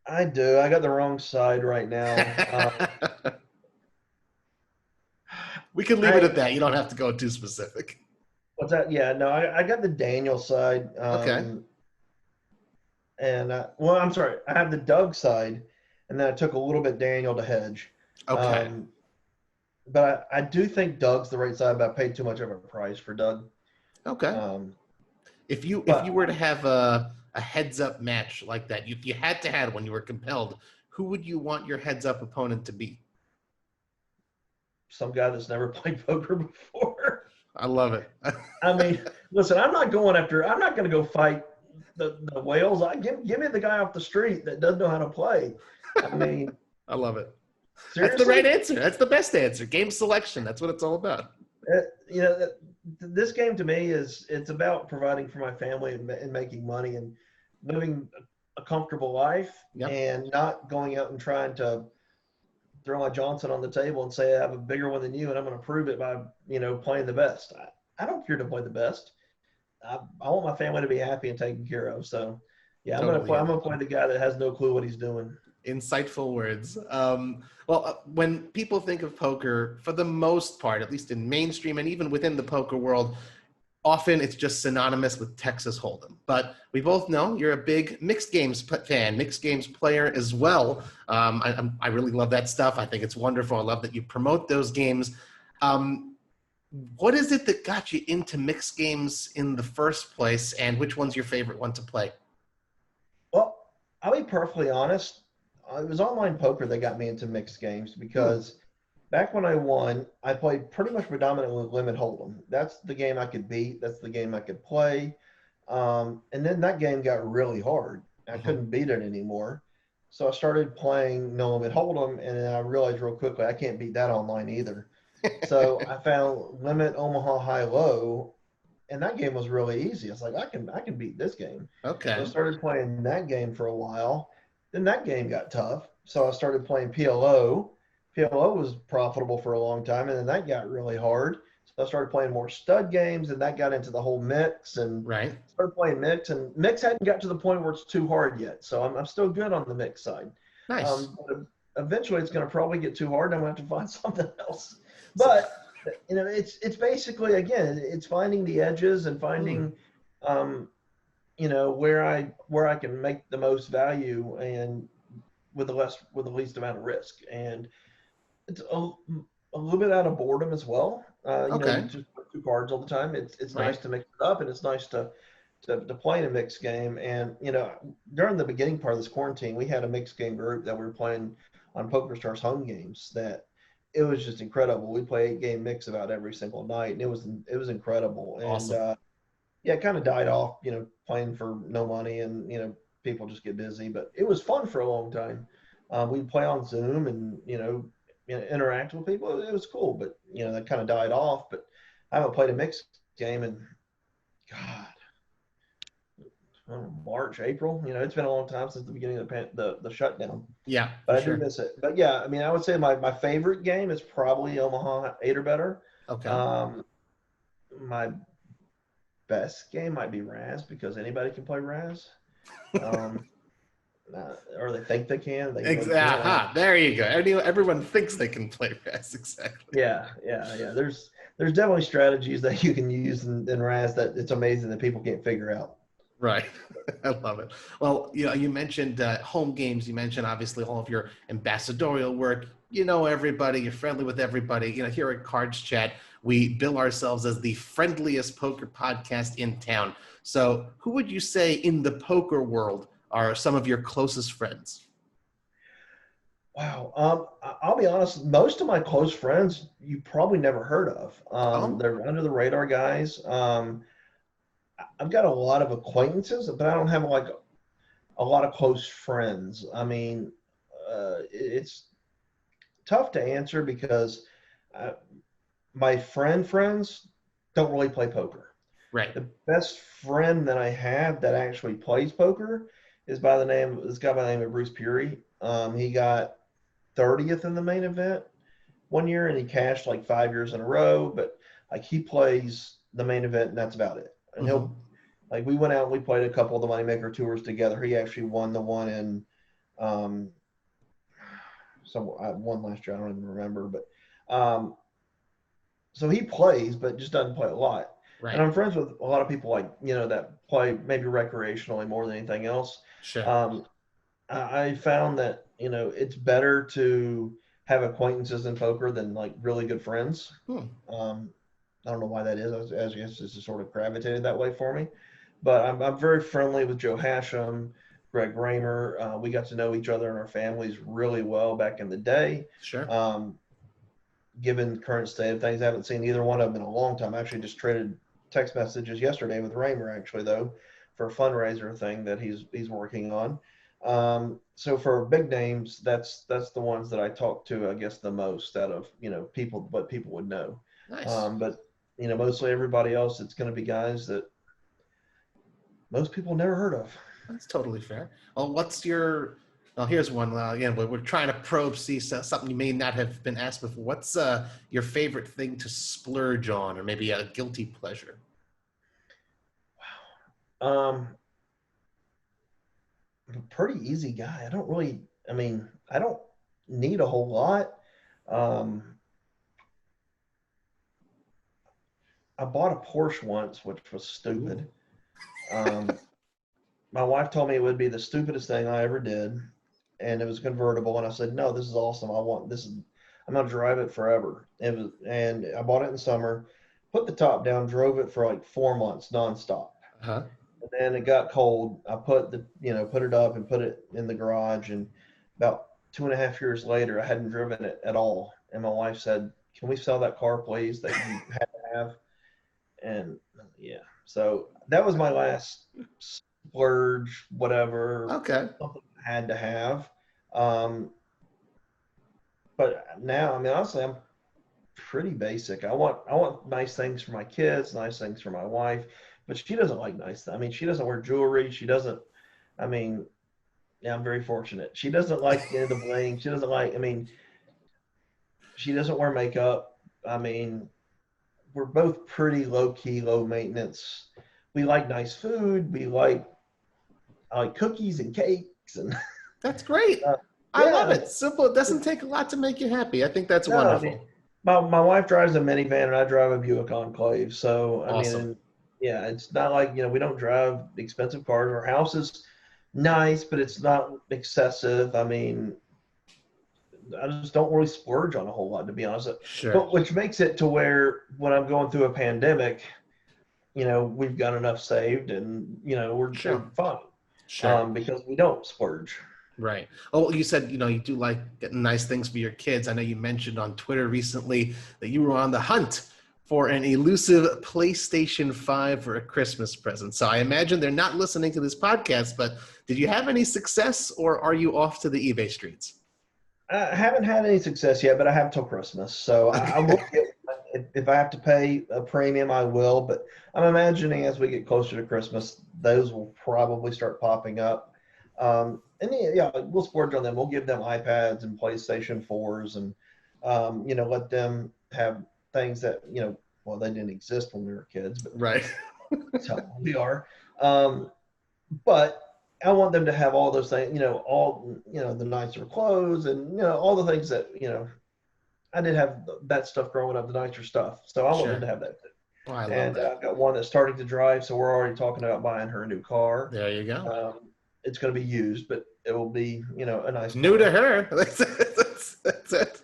I do. I got the wrong side right now. We can leave it at that. You don't have to go too specific. What's that? Yeah, no, I got the Daniel side. Okay. And, I'm sorry. I have the Doug side, and then I took a little bit Daniel to hedge. Okay. But I do think Doug's the right side, but I paid too much of a price for Doug. Okay. If you were to have a a heads-up match like that, if you had to have when you were compelled, who would you want your heads-up opponent to be? Some guy that's never played poker before. I love it. I mean, listen, I'm not going to go fight the whales. Give me the guy off the street that doesn't know how to play. I mean, I love it. seriously? That's the right answer. That's the best answer. Game selection. That's what it's all about. This game to me it's about providing for my family and making money and living a comfortable life. Yep. And not going out and trying to throw my Johnson on the table and say I have a bigger one than you and I'm going to prove it by playing the best. I don't care to play the best. I want my family to be happy and taken care of. So yeah, I'm Totally. going to play the guy that has no clue what he's doing. Insightful words. When people think of poker, for the most part, at least in mainstream and even within the poker world, often it's just synonymous with Texas Hold'em. But we both know you're a big mixed games fan, mixed games player as well. I really love that stuff. I think it's wonderful. I love that you promote those games. What is it that got you into mixed games in the first place, and which one's your favorite one to play? Well, I'll be perfectly honest. It was online poker that got me into mixed games because back when I won, I played pretty much predominantly limit hold'em. That's the game I could beat. That's the game I could play. And then that game got really hard. I couldn't beat it anymore. So I started playing no limit hold'em, and then I realized real quickly I can't beat that online either. So I found limit Omaha high low, and that game was really easy. I was like, I can beat this game. Okay. So I started playing that game for a while. Then that game got tough. So I started playing PLO. PLO was profitable for a long time, and then that got really hard. So I started playing more stud games, and that got into the whole mix. And Right. started playing mix, and mix hadn't got to the point where it's too hard yet. So I'm still good on the mix side. Nice. But eventually, it's going to probably get too hard, and I'm going to have to find something else. But it's basically, again, it's finding the edges and finding, where I can make the most value and with the least amount of risk. And it's a little bit out of boredom as well. Okay. You just put two cards all the time. It's Right. nice to mix it up, and it's nice to play in a mixed game. And during the beginning part of this quarantine, we had a mixed game group that we were playing on PokerStars home games. That it was just incredible. We play 8-game mix about every single night, and it was incredible. Awesome. And it kind of died off, playing for no money, and people just get busy. But it was fun for a long time. We'd play on Zoom and interact with people. It was cool, but that kind of died off. But I haven't played a mixed game in God, I don't know, March, April. It's been a long time since the beginning of the shutdown. Yeah. But I sure. do miss it. But yeah, I mean, I would say my favorite game is probably Omaha 8 or better. Okay. My best game might be Raz because anybody can play Raz. Or they think they can. Exactly. There you go. Everyone thinks they can play Raz. Exactly. Yeah. There's definitely strategies that you can use in Raz that it's amazing that people can't figure out. Right. I love it. Well, you mentioned home games. You mentioned obviously all of your ambassadorial work. Everybody. You're friendly with everybody. Here at Cards Chat, we bill ourselves as the friendliest poker podcast in town. So who would you say in the poker world are some of your closest friends? Wow. I'll be honest. Most of my close friends you probably never heard of. They're under the radar guys. I've got a lot of acquaintances, but I don't have like a lot of close friends. I mean, it's tough to answer because my friends don't really play poker. Right. The best friend that I have that actually plays poker is this guy by the name of Bruce Puri. He got 30th in the main event one year, and he cashed like 5 years in a row. But like he plays the main event, and that's about it. And we went out and we played a couple of the Moneymaker tours together. He actually won the one in one last year. I don't even remember, but so he plays, but just doesn't play a lot. Right. And I'm friends with a lot of people that play maybe recreationally more than anything else. Sure. I found that it's better to have acquaintances in poker than like really good friends. I don't know why that is. I guess it's just sort of gravitated that way for me. but I'm very friendly with Joe Hashem, Greg Raymer. We got to know each other and our families really well back in the day. Sure. Given the current state of things, I haven't seen either one of them in a long time. I actually just traded text messages yesterday with Raymer, actually, though, for a fundraiser thing that he's working on. So for big names, that's the ones that I talk to, I guess, the most out of, people, what people would know. Nice. But mostly everybody else, it's going to be guys that most people never heard of. That's totally fair. Well, here's one. Again, we're trying to probe, see something you may not have been asked before. What's your favorite thing to splurge on, or maybe a guilty pleasure? Wow. I'm a pretty easy guy. I don't need a whole lot. I bought a Porsche once, which was stupid. My wife told me it would be the stupidest thing I ever did, and it was convertible. And I said, "No, this is awesome. I'm going to drive it forever." And I bought it in the summer, put the top down, drove it for like 4 months nonstop. Uh-huh. And then it got cold. I put it up and put it in the garage. And about 2.5 years later, I hadn't driven it at all. And my wife said, "Can we sell that car, please, that you had to have?" And yeah, so that was my last splurge, whatever. Okay. Something I had to have. But now, honestly, I'm pretty basic. I want nice things for my kids, nice things for my wife, but she doesn't like nice things. She doesn't wear jewelry. She doesn't. Yeah, I'm very fortunate. She doesn't like the bling. She doesn't like. She doesn't wear makeup. We're both pretty low key, low maintenance. We like nice food. I like cookies and cakes, and that's great. I love it. Simple. It doesn't take a lot to make you happy. I think that's wonderful. My wife drives a minivan and I drive a Buick Enclave. So awesome. It's not like we don't drive expensive cars. Our house is nice, but it's not excessive. I just don't really splurge on a whole lot, to be honest. Sure. But which makes it to where when I'm going through a pandemic, we've got enough saved, and we're fine. Sure. Because we don't splurge. Right. Oh, you said you do like getting nice things for your kids. I know you mentioned on Twitter recently that you were on the hunt for an elusive PlayStation 5 for a Christmas present. So I imagine they're not listening to this podcast, but did you have any success, or are you off to the eBay streets? I haven't had any success yet, but I have till Christmas. So I will if I have to pay a premium, I will. But I'm imagining as we get closer to Christmas, those will probably start popping up. And we'll splurge on them. We'll give them iPads and PlayStation 4s, and let them have things that they didn't exist when we were kids, but right. That's how we are. But I want them to have all those things, the nicer clothes and, all the things that, I did have that stuff growing up, the nicer stuff. So I want them to have that too. Oh, I love that. I've got one that's starting to drive. So we're already talking about buying her a new car. There you go. It's going to be used, but it will be, a nice new car. To her. That's it.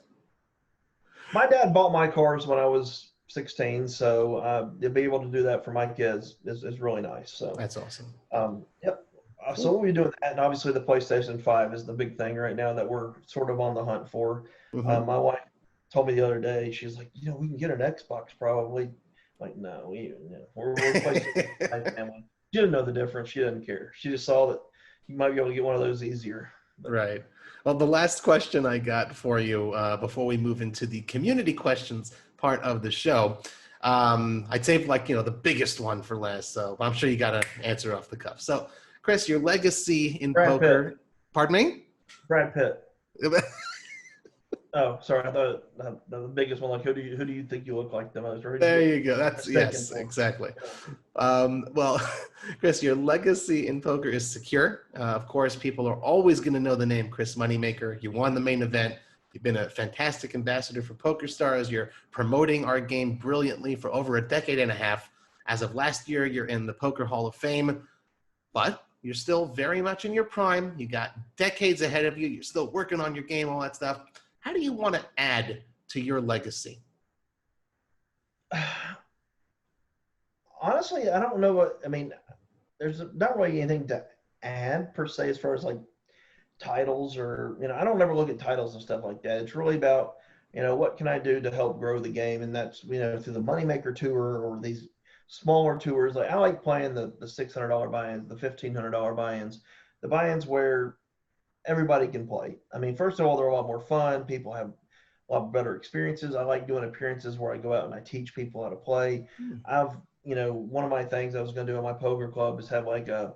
My dad bought my cars when I was 16. So to be able to do that for my kids is really nice. So that's awesome. Yep. So we'll be doing that, and obviously the PlayStation 5 is the big thing right now that we're sort of on the hunt for. Mm-hmm. My wife told me the other day, she's like, we can get an Xbox probably. I'm like, no, we're PlayStation 5 family. She didn't know the difference. She didn't care. She just saw that you might be able to get one of those easier. But. Right. Well, the last question I got for you before we move into the community questions part of the show, I'd save the biggest one for last. So I'm sure you got to answer off the cuff. So. Chris, your legacy in poker. Pitt. Pardon me? Brad Pitt. Oh, sorry. I thought the biggest one. Like, who do you think you look like the most? There you go. That's yes, exactly. Well, Chris, your legacy in poker is secure. Of course, people are always going to know the name Chris Moneymaker. You won the main event. You've been a fantastic ambassador for PokerStars. You're promoting our game brilliantly for over a decade and a half. As of last year, you're in the Poker Hall of Fame, but you're still very much in your prime. You got decades ahead of you. You're still working on your game, all that stuff. How do you want to add to your legacy? Honestly, I don't know there's not really anything to add per se as far as like titles or, I don't ever look at titles and stuff like that. It's really about, what can I do to help grow the game? And that's, through the Moneymaker tour or these smaller tours. Like I like playing the $600 buy-ins, the $1,500 buy-ins, the buy-ins where everybody can play. I mean, first of all, they're a lot more fun. People have a lot better experiences. I like doing appearances where I go out and I teach people how to play. One of my things I was going to do in my poker club is have like a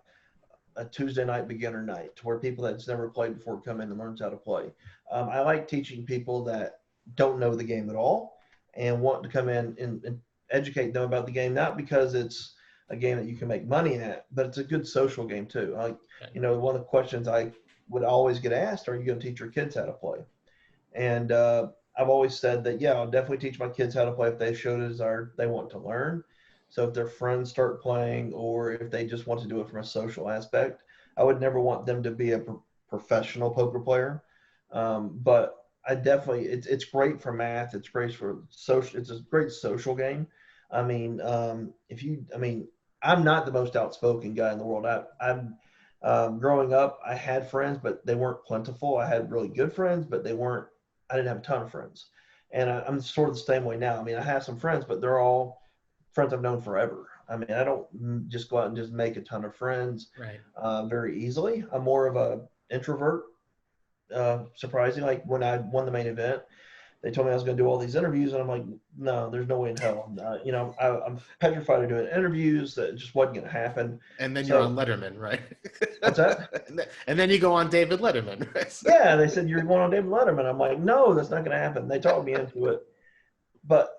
Tuesday night beginner night to where people that's never played before come in and learns how to play. I like teaching people that don't know the game at all and want to come in and educate them about the game, not because it's a game that you can make money at, but it's a good social game too. Like, one of the questions I would always get asked, are you going to teach your kids how to play? And I've always said that, yeah, I'll definitely teach my kids how to play if they show a desire, they want to learn. So if their friends start playing or if they just want to do it from a social aspect, I would never want them to be a professional poker player. But I definitely, it's great for math. It's great for social. It's a great social game. I mean, I'm not the most outspoken guy in the world. I'm growing up, I had friends, but they weren't plentiful. I had really good friends, but I didn't have a ton of friends. And I'm sort of the same way now. I mean, I have some friends, but they're all friends I've known forever. I mean, I don't just go out and just make a ton of friends very easily. I'm more of a introvert, surprisingly. Like when I won the main event, they told me I was going to do all these interviews, and I'm like, no, there's no way in hell. I'm petrified of doing interviews. That just wasn't going to happen. And then you're on Letterman, right? What's that? And then you go on David Letterman, right? Yeah, they said you're going on David Letterman. I'm like, no, that's not going to happen. They talked me into it. But,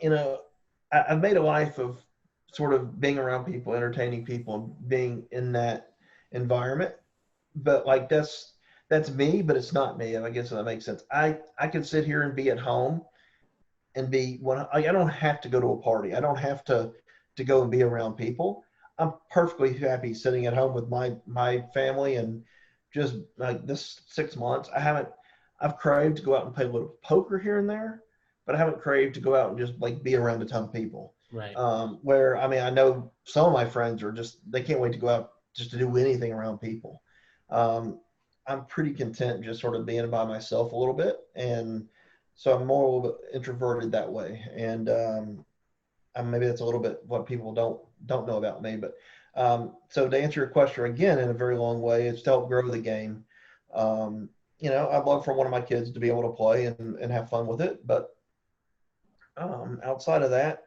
I've made a life of sort of being around people, entertaining people, and being in that environment. But like that's me, but it's not me. I guess that makes sense. I can sit here and be at home and I don't have to go to a party. I don't have to go and be around people. I'm perfectly happy sitting at home with my family, and just like this 6 months, I've craved to go out and play a little poker here and there, but I haven't craved to go out and just like be around a ton of people. Right. Where, I mean, I know some of my friends they can't wait to go out just to do anything around people. I'm pretty content just sort of being by myself a little bit. And so I'm more a little bit introverted that way. And maybe that's a little bit what people don't know about me. But so to answer your question again, in a very long way, it's to help grow the game. I'd love for one of my kids to be able to play and have fun with it. But outside of that,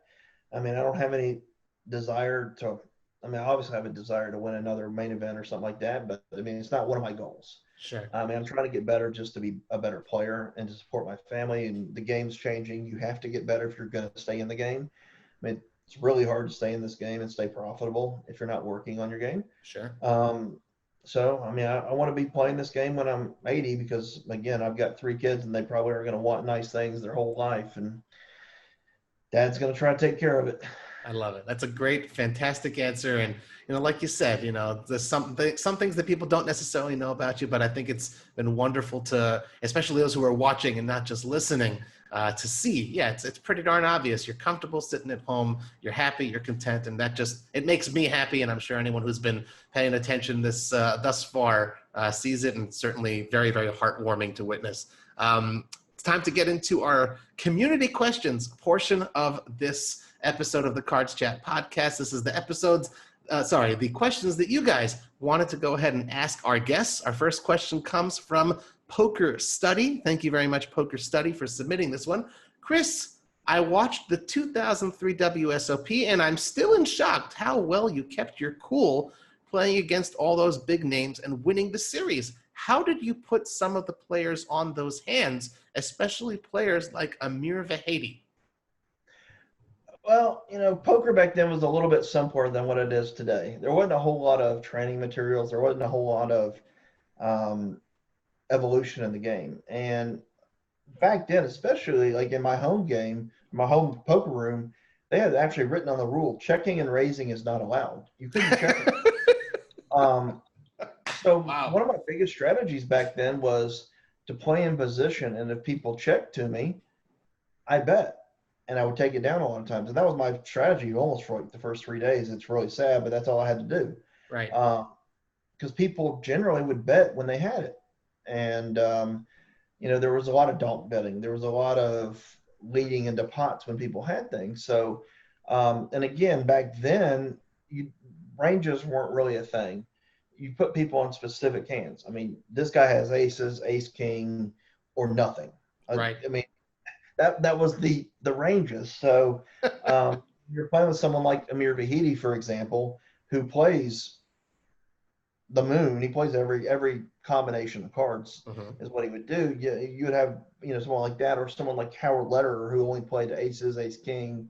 I mean, I don't have any desire I obviously have a desire to win another main event or something like that, but I mean, it's not one of my goals. Sure. I mean, I'm trying to get better just to be a better player and to support my family, and the game's changing. You have to get better if you're going to stay in the game. I mean, it's really hard to stay in this game and stay profitable if you're not working on your game. Sure. So, I mean, I want to be playing this game when I'm 80 because, again, I've got 3 kids and they probably are going to want nice things their whole life, and Dad's going to try to take care of it. I love it. That's a great, fantastic answer. And, like you said, there's some things that people don't necessarily know about you, but I think it's been wonderful to, especially those who are watching and not just listening, to see. Yeah, it's pretty darn obvious. You're comfortable sitting at home. You're happy. You're content. And it makes me happy. And I'm sure anyone who's been paying attention thus far sees it, and certainly very, very heartwarming to witness. It's time to get into our community questions portion of this episode of the Cards Chat podcast. This is the the questions that you guys wanted to go ahead and ask our guests. Our first question comes from Poker Study. Thank you very much, Poker Study, for submitting this one. Chris, I watched the 2003 WSOP, and I'm still in shock how well you kept your cool playing against all those big names and winning the series. How did you put some of the players on those hands, especially players like Amir Vahedi? Well, poker back then was a little bit simpler than what it is today. There wasn't a whole lot of training materials. There wasn't a whole lot of evolution in the game. And back then, especially like in my home game, my home poker room, they had actually written on the rule, checking and raising is not allowed. You couldn't check it. So Wow. One of my biggest strategies back then was to play in position. And if people checked to me, I bet. And I would take it down a lot of times. And that was my strategy almost for like the first 3 days. It's really sad, but that's all I had to do. Right. Because people generally would bet when they had it. And, there was a lot of donk betting. There was a lot of leading into pots when people had things. So, and again, back then, ranges weren't really a thing. You put people on specific hands. I mean, this guy has aces, ace, king, or nothing. Right. I mean, that was the ranges. So you're playing with someone like Amir Vahidi, for example, who plays the moon. He plays every combination of cards is what he would do. You would have someone like that, or someone like Howard Lederer, who only played aces, ace, king,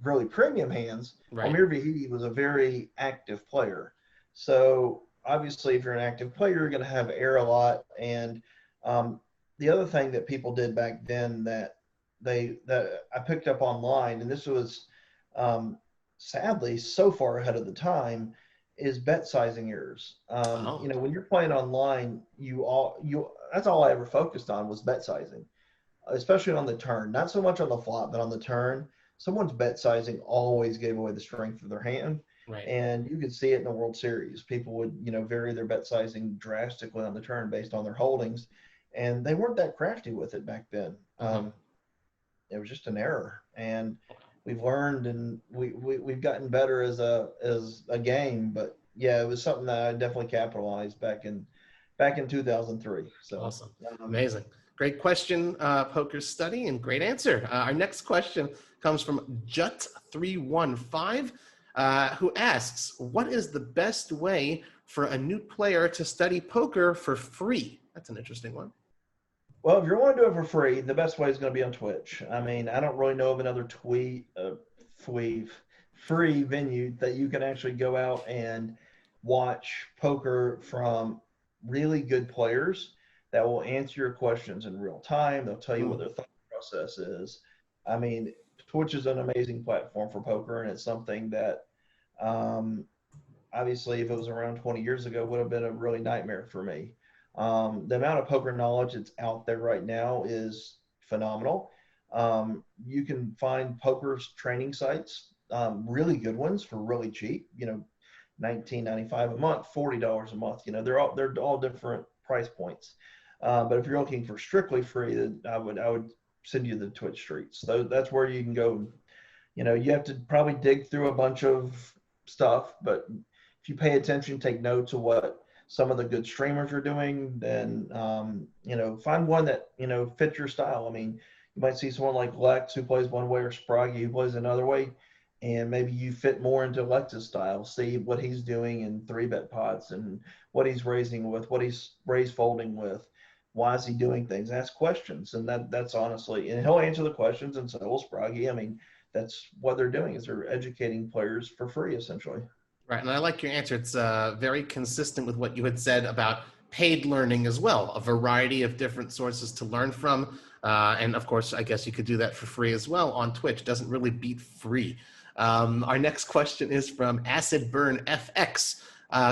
really premium hands. Right. Amir Vahidi was a very active player. So obviously, if you're an active player, you're going to have air a lot. And the other thing that people did back then that I picked up online, and this was sadly so far ahead of the time, is bet sizing errors. When you're playing online, that's all I ever focused on was bet sizing, especially on the turn. Not so much on the flop, but on the turn. Someone's bet sizing always gave away the strength of their hand. Right. And you could see it in the World Series. People would, vary their bet sizing drastically on the turn based on their holdings. And they weren't that crafty with it back then. It was just an error. And we've learned, and we've gotten better as a game. But yeah, it was something that I definitely capitalized back in 2003. So awesome. Amazing. Great question, Poker Study, and great answer. Our next question comes from Jut315, who asks, what is the best way for a new player to study poker for free? That's an interesting one. Well, if you want to do it for free, the best way is going to be on Twitch. I mean, I don't really know of another free venue that you can actually go out and watch poker from really good players that will answer your questions in real time. They'll tell you what their thought process is. I mean, Twitch is an amazing platform for poker, and it's something that obviously if it was around 20 years ago would have been a really nightmare for me. The amount of poker knowledge that's out there right now is phenomenal. You can find poker's training sites, really good ones for really cheap, $19.95 a month, $40 a month. They're all different price points. But if you're looking for strictly free, then I would send you the Twitch streets. So that's where you can go. You have to probably dig through a bunch of stuff, but if you pay attention, take notes of what some of the good streamers are doing, then find one that fits your style. I mean, you might see someone like Lex who plays one way, or Spraggy who plays another way, and maybe you fit more into Lex's style. See what he's doing in 3-bet pots and what he's raising with, what he's raise folding with. Why is he doing things? Ask questions, and that's honestly, and he'll answer the questions, and so will Spraggy. I mean, that's what they're doing, is they're educating players for free, essentially. Right, and I like your answer. It's very consistent with what you had said about paid learning as well, a variety of different sources to learn from. And of course, I guess you could do that for free as well on Twitch. Doesn't really beat free. Our next question is from Acid Burn FX.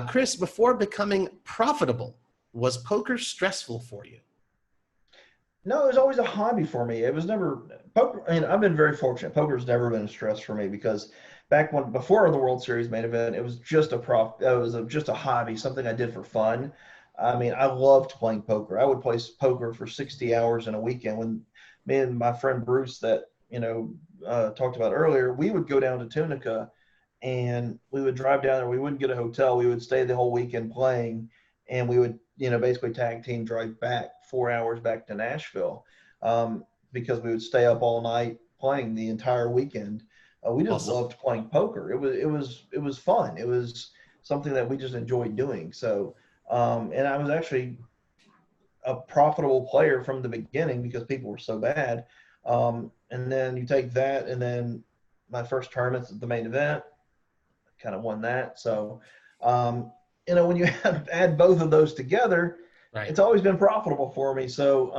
Chris, before becoming profitable, was poker stressful for you? No, it was always a hobby for me. It was never poker. I mean, I've been very fortunate. Poker's never been a stress for me because before the World Series main event, it was just just a hobby, something I did for fun. I mean, I loved playing poker. I would play poker for 60 hours in a weekend. When me and my friend Bruce that talked about earlier, we would go down to Tunica and we would drive down there. We wouldn't get a hotel. We would stay the whole weekend playing, and we would basically tag team drive back 4 hours back to Nashville because we would stay up all night playing the entire weekend. We just loved playing poker. It was fun. It was something that we just enjoyed doing. So, and I was actually a profitable player from the beginning because people were so bad. And then you take that, and then my first tournaments at the main event, kind of won that. So, when you add both of those together, right, it's always been profitable for me. So,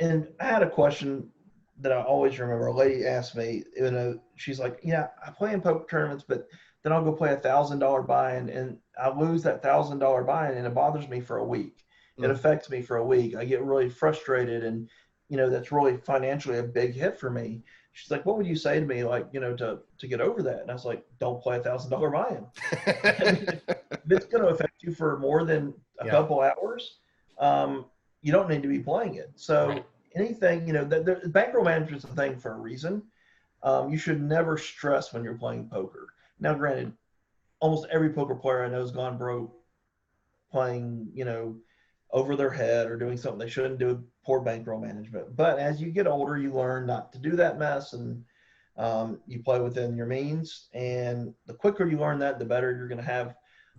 and I had a question that I always remember. A lady asked me, she's like, yeah, I play in poker tournaments, but then I'll go play $1,000 buy-in, and I lose that $1,000 buy-in, and it bothers me for a week. It affects me for a week. I get really frustrated, and that's really financially a big hit for me. She's like, what would you say to me, like, to get over that? And I was like, don't play $1,000 buy-in. If it's going to affect you for more than a couple hours, you don't need to be playing it. So anything, the bankroll management is a thing for a reason. You should never stress when you're playing poker. Now, granted, almost every poker player I know has gone broke playing, over their head or doing something they shouldn't do with poor bankroll management. But as you get older, you learn not to do that mess, and you play within your means. And the quicker you learn that, the better you're going to have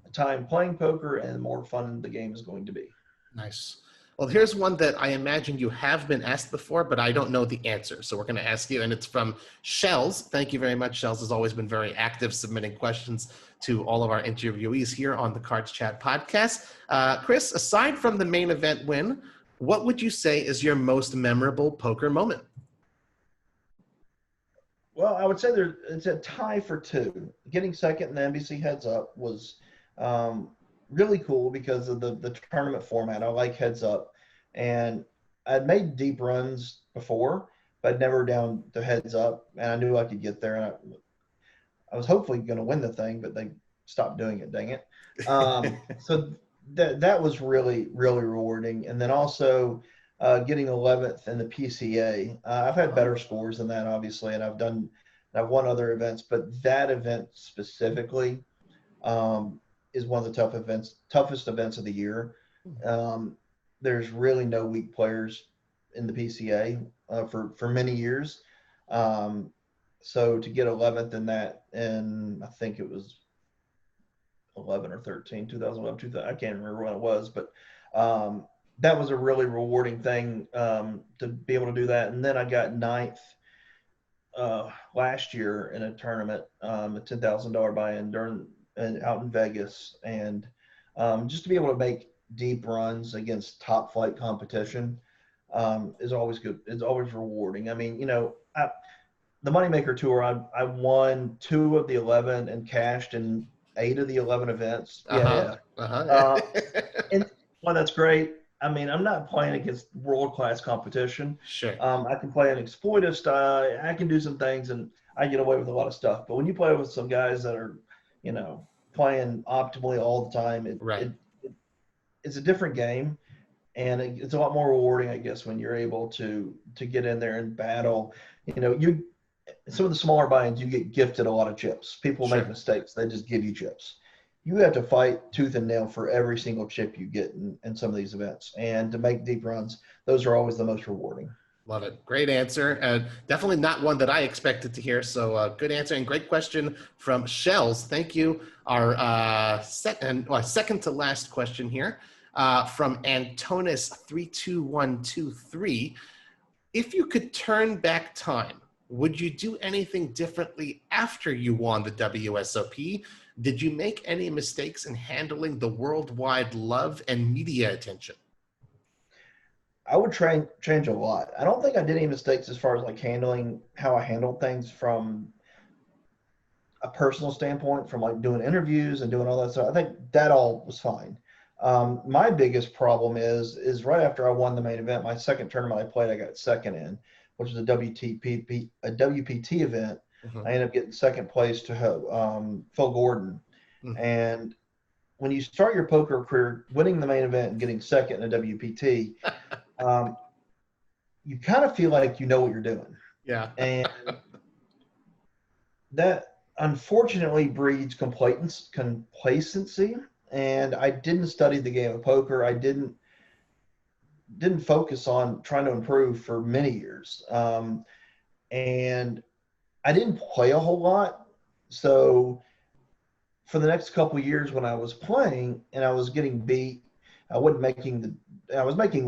a time playing poker and the more fun the game is going to be. Nice. Well, here's one that I imagine you have been asked before, but I don't know the answer. So we're going to ask you, and it's from Shells. Thank you very much. Shells has always been very active submitting questions to all of our interviewees here on the CardsChat podcast. Chris, aside from the main event win, what would you say is your most memorable poker moment? Well, I would say it's a tie for two. Getting second in the NBC Heads Up was really cool because of the tournament format. I like Heads Up, and I'd made deep runs before, but never down to Heads Up, and I knew I could get there. And I was hopefully going to win the thing, but they stopped doing it. Dang it! So that was really, really rewarding. And then also getting 11th in the PCA. I've had better scores than that, obviously, and I've won other events, but that event specifically is one of the toughest events of the year. There's really no weak players in the PCA for many years. So to get 11th in that, and I think it was 11 or 13, 2011, I can't remember when it was, but that was a really rewarding thing to be able to do that. And then I got 9th last year in a tournament, a $10,000 buy-in out in Vegas. And just to be able to make deep runs against top flight competition is always good. It's always rewarding. I mean, the Moneymaker Tour, I won 2 of the 11 and cashed in 8 of the 11 events. And one that's great. I mean, I'm not playing against world-class competition. Sure. I can play an exploitive style. I can do some things, and I get away with a lot of stuff. But when you play with some guys that are, playing optimally all the time, it's a different game, and it's a lot more rewarding, I guess, when you're able to get in there and battle. Some of the smaller buy-ins, you get gifted a lot of chips. People make mistakes. They just give you chips. You have to fight tooth and nail for every single chip you get in some of these events. And to make deep runs, those are always the most rewarding. Love it. Great answer. Definitely not one that I expected to hear. So good answer and great question from Shells. Thank you. Our second to last question here from Antonis32123. If you could turn back time, would you do anything differently after you won the WSOP? Did you make any mistakes in handling the worldwide love and media attention? I would change a lot. I don't think I did any mistakes as far as like handling how I handled things from a personal standpoint, from like doing interviews and doing all that stuff. I think that all was fine. My biggest problem is right after I won the main event, my second tournament I played, I got second in, which was a WPT event. I ended up getting second place to Phil Gordon. And when you start your poker career, winning the main event and getting second in a WPT, you kind of feel like you know what you're doing. Yeah. And that unfortunately breeds complacency. And I didn't study the game of poker. I didn't focus on trying to improve for many years. And I didn't play a whole lot. So for the next couple of years when I was playing and I was getting beat, I was making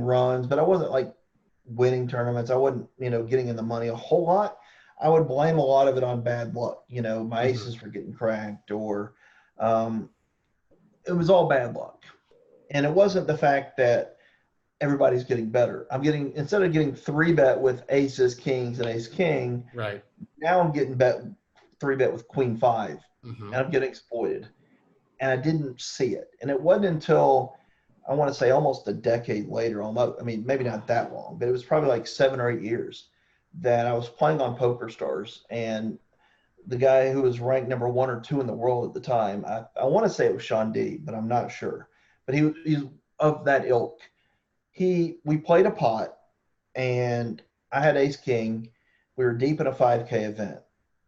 runs, but I wasn't like winning tournaments. I wasn't, getting in the money a whole lot. I would blame a lot of it on bad luck. My aces were getting cracked, or it was all bad luck. And it wasn't the fact that everybody's getting better. Instead of getting 3-bet with aces, kings, and ace king, right now I'm getting 3-bet with queen 5, and I'm getting exploited. And I didn't see it. And it wasn't until I want to say almost a decade later, almost, I mean, maybe not that long, but it was probably like 7 or 8 years that I was playing on PokerStars, and the guy who was ranked number 1 or 2 in the world at the time, I want to say it was Sean D, but I'm not sure. But he's of that ilk. We played a pot, and I had ace king. We were deep in a 5K event,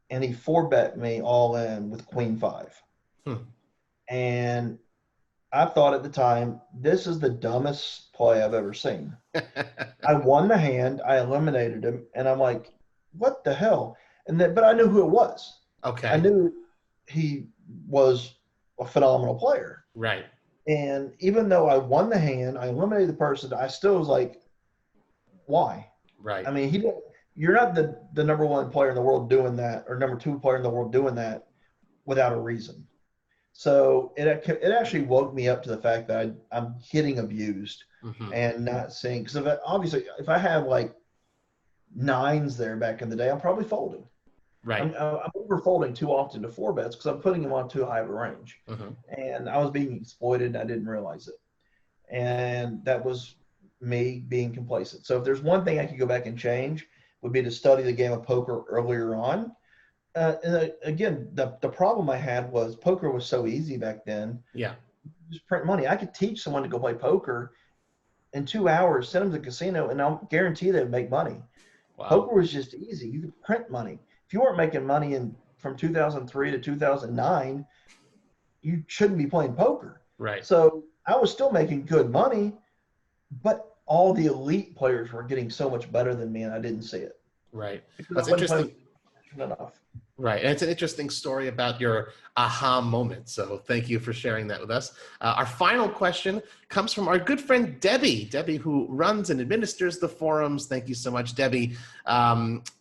and he 4-bet me all in with queen 5. And I thought at the time, this is the dumbest play I've ever seen. I won the hand, I eliminated him, and I'm like, what the hell? But I knew who it was. Okay. I knew he was a phenomenal player. Right. And even though I won the hand, I eliminated the person, I still was like, why? Right. I mean, you're not the number 1 player in the world doing that, or number 2 player in the world doing that without a reason. So it actually woke me up to the fact that I'm getting abused and not seeing. Because obviously, if I have like 9s there back in the day, I'm probably folding. Right. I'm over folding too often to 4-bets because I'm putting them on too high of a range. And I was being exploited, and I didn't realize it. And that was me being complacent. So if there's one thing I could go back and change, would be to study the game of poker earlier on. And again, the problem I had was poker was so easy back then. Yeah. Just print money. I could teach someone to go play poker in 2 hours, send them to the casino, and I'll guarantee they'd make money. Wow. Poker was just easy. You could print money. If you weren't making money from 2003 to 2009, you shouldn't be playing poker. Right. So I was still making good money, but all the elite players were getting so much better than me, and I didn't see it. Right. Because That's I wasn't interesting. playing enough. Right. And it's an interesting story about your aha moment. So thank you for sharing that with us. Our final question comes from our good friend, Debbie. Debbie, who runs and administers the forums. Thank you so much, Debbie.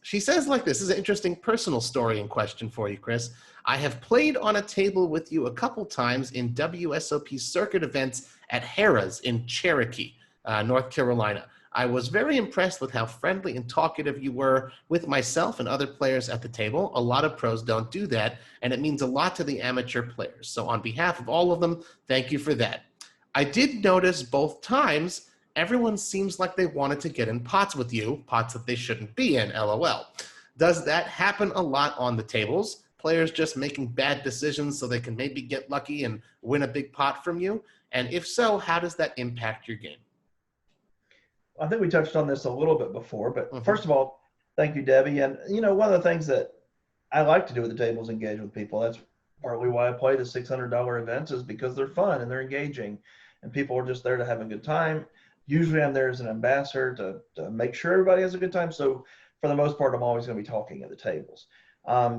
She says like this is an interesting personal story and question for you, Chris. I have played on a table with you a couple times in WSOP circuit events at Harrah's in Cherokee, North Carolina. I was very impressed with how friendly and talkative you were with myself and other players at the table. A lot of pros don't do that, and it means a lot to the amateur players. So on behalf of all of them, thank you for that. I did notice both times everyone seems like they wanted to get in pots with you, pots that they shouldn't be in, LOL. Does that happen a lot on the tables? Players just making bad decisions so they can maybe get lucky and win a big pot from you? And if so, how does that impact your game? I think we touched on this a little bit before, but first of all, thank you, Debbie. And, one of the things that I like to do at the table is engage with people. That's partly why I play the $600 events, is because they're fun and they're engaging and people are just there to have a good time. Usually I'm there as an ambassador to make sure everybody has a good time. So for the most part, I'm always going to be talking at the tables.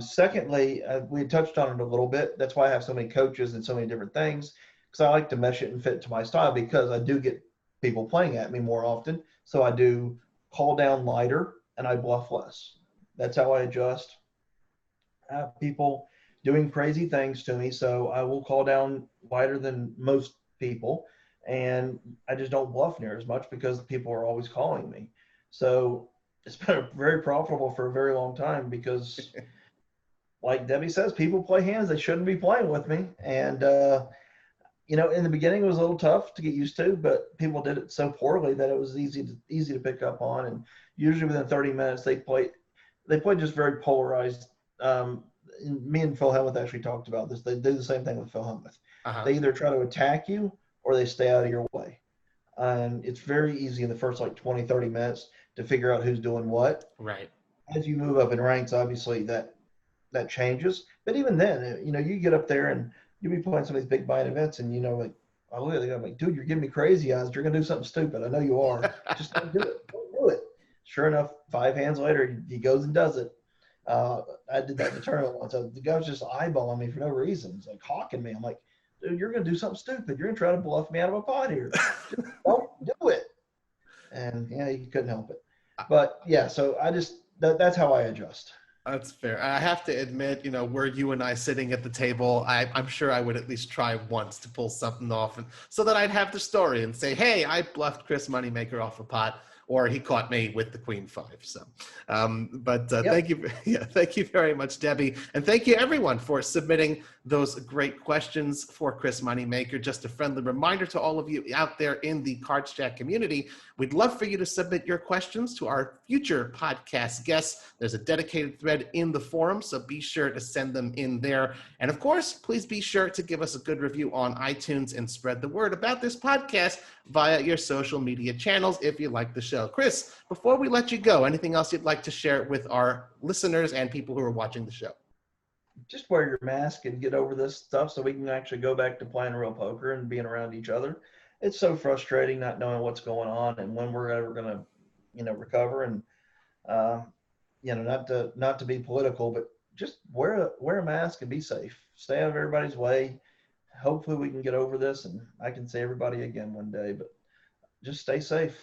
Secondly, we touched on it a little bit. That's why I have so many coaches and so many different things, because I like to mesh it and fit it to my style, because I do get people playing at me more often. So I do call down lighter and I bluff less. That's how I adjust. I have people doing crazy things to me, so I will call down lighter than most people, and I just don't bluff near as much because people are always calling me. So it's been very profitable for a very long time because, like Debbie says, people play hands they shouldn't be playing with me. And, in the beginning it was a little tough to get used to, but people did it so poorly that it was easy to pick up on. And usually within 30 minutes, they play just very polarized. Me and Phil Hellmuth actually talked about this. They do the same thing with Phil Hellmuth. They either try to attack you or they stay out of your way. And it's very easy in the first 20, 30 minutes to figure out who's doing what. Right. As you move up in ranks, obviously that changes. But even then, you get up there and you'll be playing some of these big buy-in events, and I look at the guy, I'm like, dude, you're giving me crazy eyes. You're gonna do something stupid. I know you are. Just don't do it. Don't do it. Sure enough, 5 hands later, he goes and does it. I did that in the tournament once. The guy was just eyeballing me for no reason. He's like hawking me. I'm like, dude, you're gonna do something stupid. You're gonna try to bluff me out of a pot here. Just don't do it. And he couldn't help it. But yeah, so that's how I adjust. That's fair. I have to admit, were you and I sitting at the table, I'm sure I would at least try once to pull something off, and so that I'd have the story and say, hey, I bluffed Chris Moneymaker off a pot. or he caught me with the queen 5. So, Yep. thank you. Yeah, thank you very much, Debbie. And thank you everyone for submitting those great questions for Chris Moneymaker. Just a friendly reminder to all of you out there in the CardsChat community, we'd love for you to submit your questions to our future podcast guests. There's a dedicated thread in the forum, so be sure to send them in there. And of course, please be sure to give us a good review on iTunes and spread the word about this podcast via your social media channels if you like the show. Chris, before we let you go, anything else you'd like to share with our listeners and people who are watching the show? Just wear your mask and get over this stuff so we can actually go back to playing real poker and being around each other. It's so frustrating not knowing what's going on and when we're ever going to, recover. And, not to be political, but just wear a mask and be safe. Stay out of everybody's way. Hopefully we can get over this and I can see everybody again one day, but just stay safe.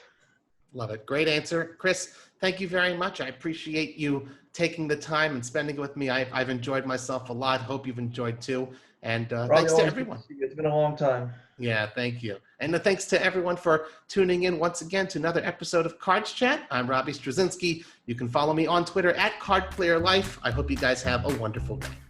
Love it. Great answer. Chris, thank you very much. I appreciate you taking the time and spending it with me. I've enjoyed myself a lot. Hope you've enjoyed too. And thanks to everyone. It's been a long time. Yeah, thank you. And thanks to everyone for tuning in once again to another episode of Cards Chat. I'm Robbie Strazynski. You can follow me on Twitter @CardPlayerLife. I hope you guys have a wonderful day.